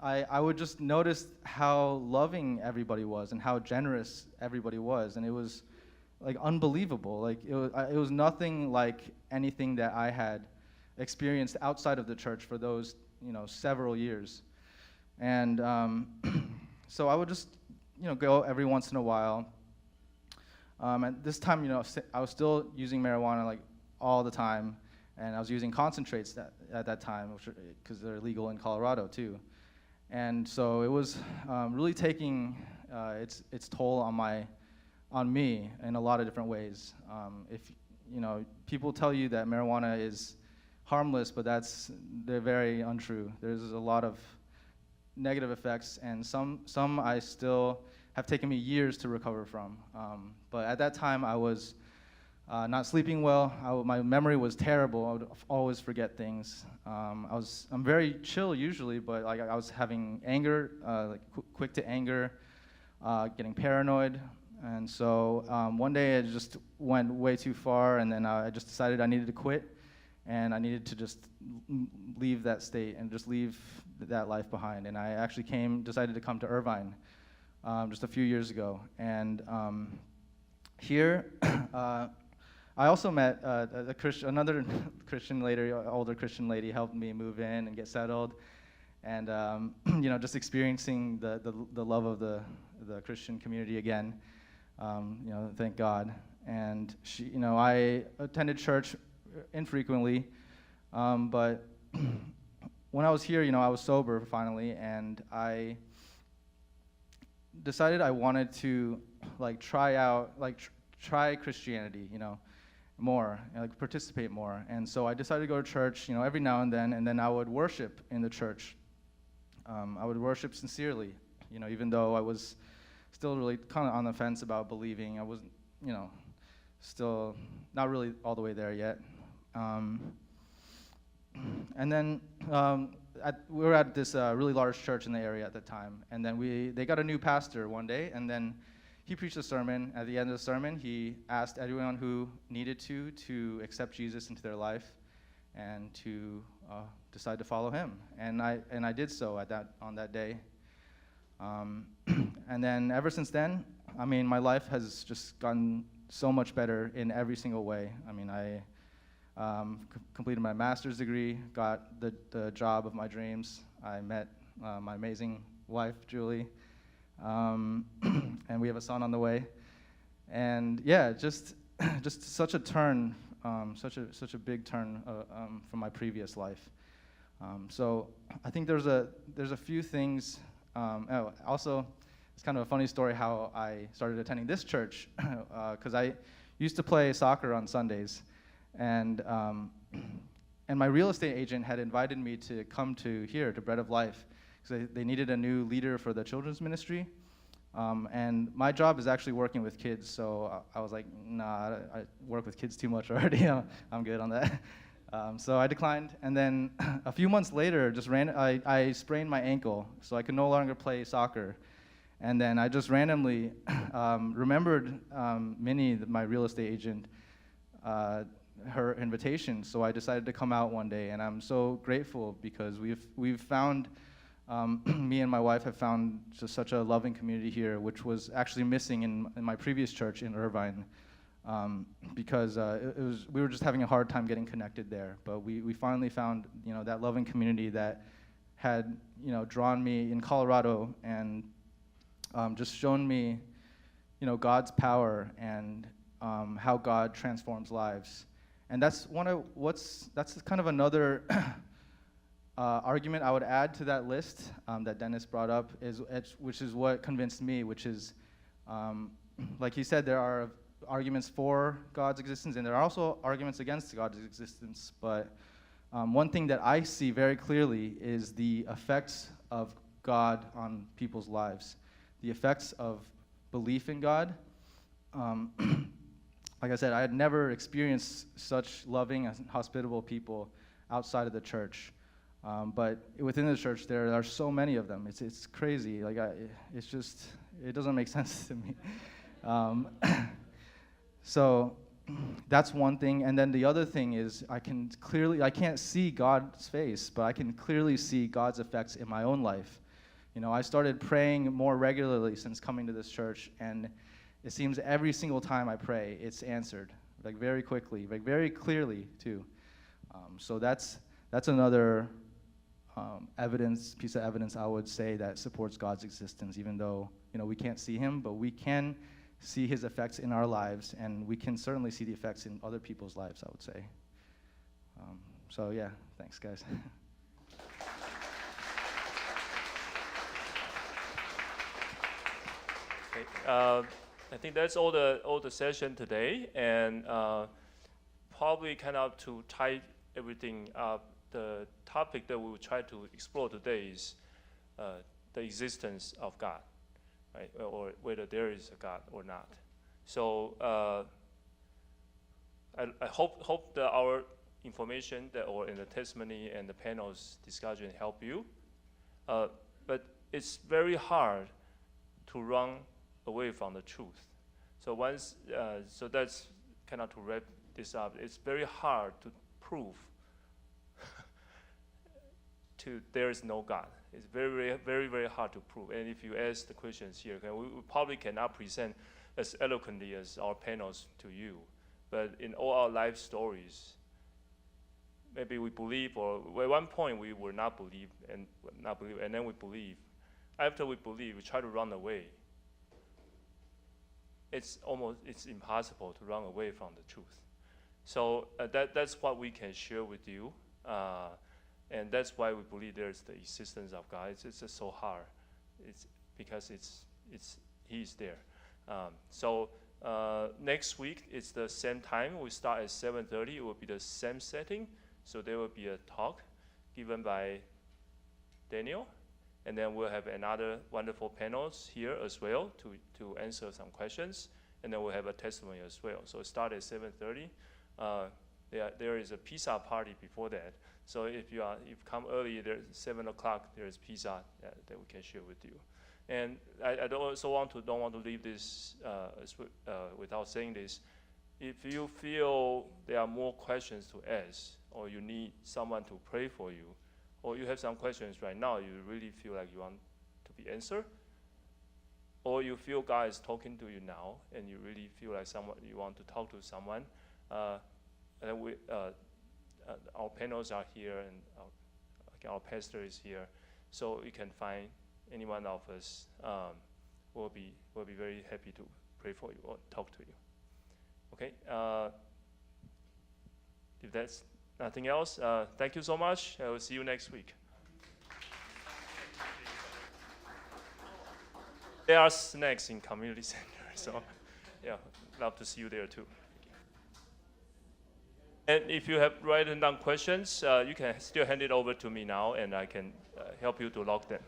I would just notice how loving everybody was and how generous everybody was, and it was like unbelievable. Like it was nothing like anything that I had experienced outside of the church for those several years. And so I would just go every once in a while. At this time, I was still using marijuana like all the time, and I was using concentrates at that time, because they're illegal in Colorado too. And so it was really taking its toll on me in a lot of different ways. If people tell you that marijuana is harmless, but they're very untrue. There's a lot of negative effects, and some I still have taken me years to recover from. But at that time, I was not sleeping well. My memory was terrible. I would always forget things. I'm very chill usually, but like I was having anger, quick to anger, getting paranoid. And so one day I just went way too far, and then I just decided I needed to quit, and I needed to just leave that state and just leave that life behind. And I actually decided to come to Irvine just a few years ago. And here, I also met another Christian lady, older Christian lady, helped me move in and get settled, and just experiencing the love of the Christian community again. Thank God. And I attended church infrequently, but when I was here, I was sober finally, and I decided I wanted to try Christianity, more, participate more. And so I decided to go to church, every now and then I would worship in the church. I would worship sincerely, even though I was still really kind of on the fence about believing. I wasn't, still not really all the way there yet. And then we were at this really large church in the area at the time, and then they got a new pastor one day, and then he preached a sermon. At the end of the sermon, he asked everyone who needed to accept Jesus into their life and to decide to follow him. And I did so on that day. And then ever since then, my life has just gotten so much better in every single way. I completed my master's degree, got the job of my dreams. I met my amazing wife, Julie, and we have a son on the way. And yeah, just such a turn, such a big turn from my previous life. So I think there's a few things. Also, it's kind of a funny story how I started attending this church, because I used to play soccer on Sundays, and and my real estate agent had invited me to come to here, to Bread of Life, because they needed a new leader for the children's ministry. And my job is actually working with kids, so I was like, nah, I work with kids too much already. I'm good on that. So I declined, and then a few months later, I sprained my ankle, so I could no longer play soccer. And then I just randomly remembered Minnie, my real estate agent, her invitation. So I decided to come out one day, and I'm so grateful because we've found, me and my wife have found just such a loving community here, which was actually missing in my previous church in Irvine, because we were just having a hard time getting connected there. But we finally found, that loving community that had, drawn me in Colorado and just shown me, God's power and how God transforms lives. And that's kind of another argument I would add to that list that Dennis brought up, which is what convinced me, which is, like he said, there are arguments for God's existence, and there are also arguments against God's existence. But one thing that I see very clearly is the effects of God on people's lives, the effects of belief in God. Like I said, I had never experienced such loving and hospitable people outside of the church. But within the church, there are so many of them. It's crazy. It doesn't make sense to me. So that's one thing. And then the other thing is I can't see God's face, but I can clearly see God's effects in my own life. I started praying more regularly since coming to this church, and it seems every single time I pray, it's answered, very quickly, very clearly too. So that's another piece of evidence I would say that supports God's existence, even though we can't see Him, but we can see His effects in our lives, and we can certainly see the effects in other people's lives, I would say. So yeah, thanks guys. Okay, I think that's all the session today, and probably kind of to tie everything up. The topic that we will try to explore today is the existence of God, right? Or whether there is a God or not. So I hope that our information or in the testimony and the panel's discussion help you. But it's very hard to run away from the truth. So so that's kind of to wrap this up. It's very hard to prove there is no God. It's very, very, very hard to prove. And if you ask the questions here, we probably cannot present as eloquently as our panels to you. But in all our life stories, maybe we believe, or at one point we will not believe, and then we believe. After we believe, we try to run away. It's impossible to run away from the truth. So that's what we can share with you. And that's why we believe there's the existence of God. It's just so hard. It's because He is there. So next week it's the same time. We start at 7:30. It will be the same setting. So there will be a talk given by Daniel, and then we'll have another wonderful panels here as well to answer some questions, and then we'll have a testimony as well. So it starts at 7:30. There is a pizza party before that. So if you come early, there's 7 o'clock. There's pizza that we can share with you. And I don't want to leave this without saying this. If you feel there are more questions to ask, or you need someone to pray for you, or you have some questions right now you really feel like you want to be answered, or you feel God is talking to you now, and you really feel like you want to talk to someone, and our panels are here, and our pastor is here, so you can find any one of us. We'll be very happy to pray for you or talk to you. Okay. If that's nothing else, thank you so much. I will see you next week. There are snacks in community center, so yeah, love to see you there too. And if you have written down questions, you can still hand it over to me now, and I can help you to log them.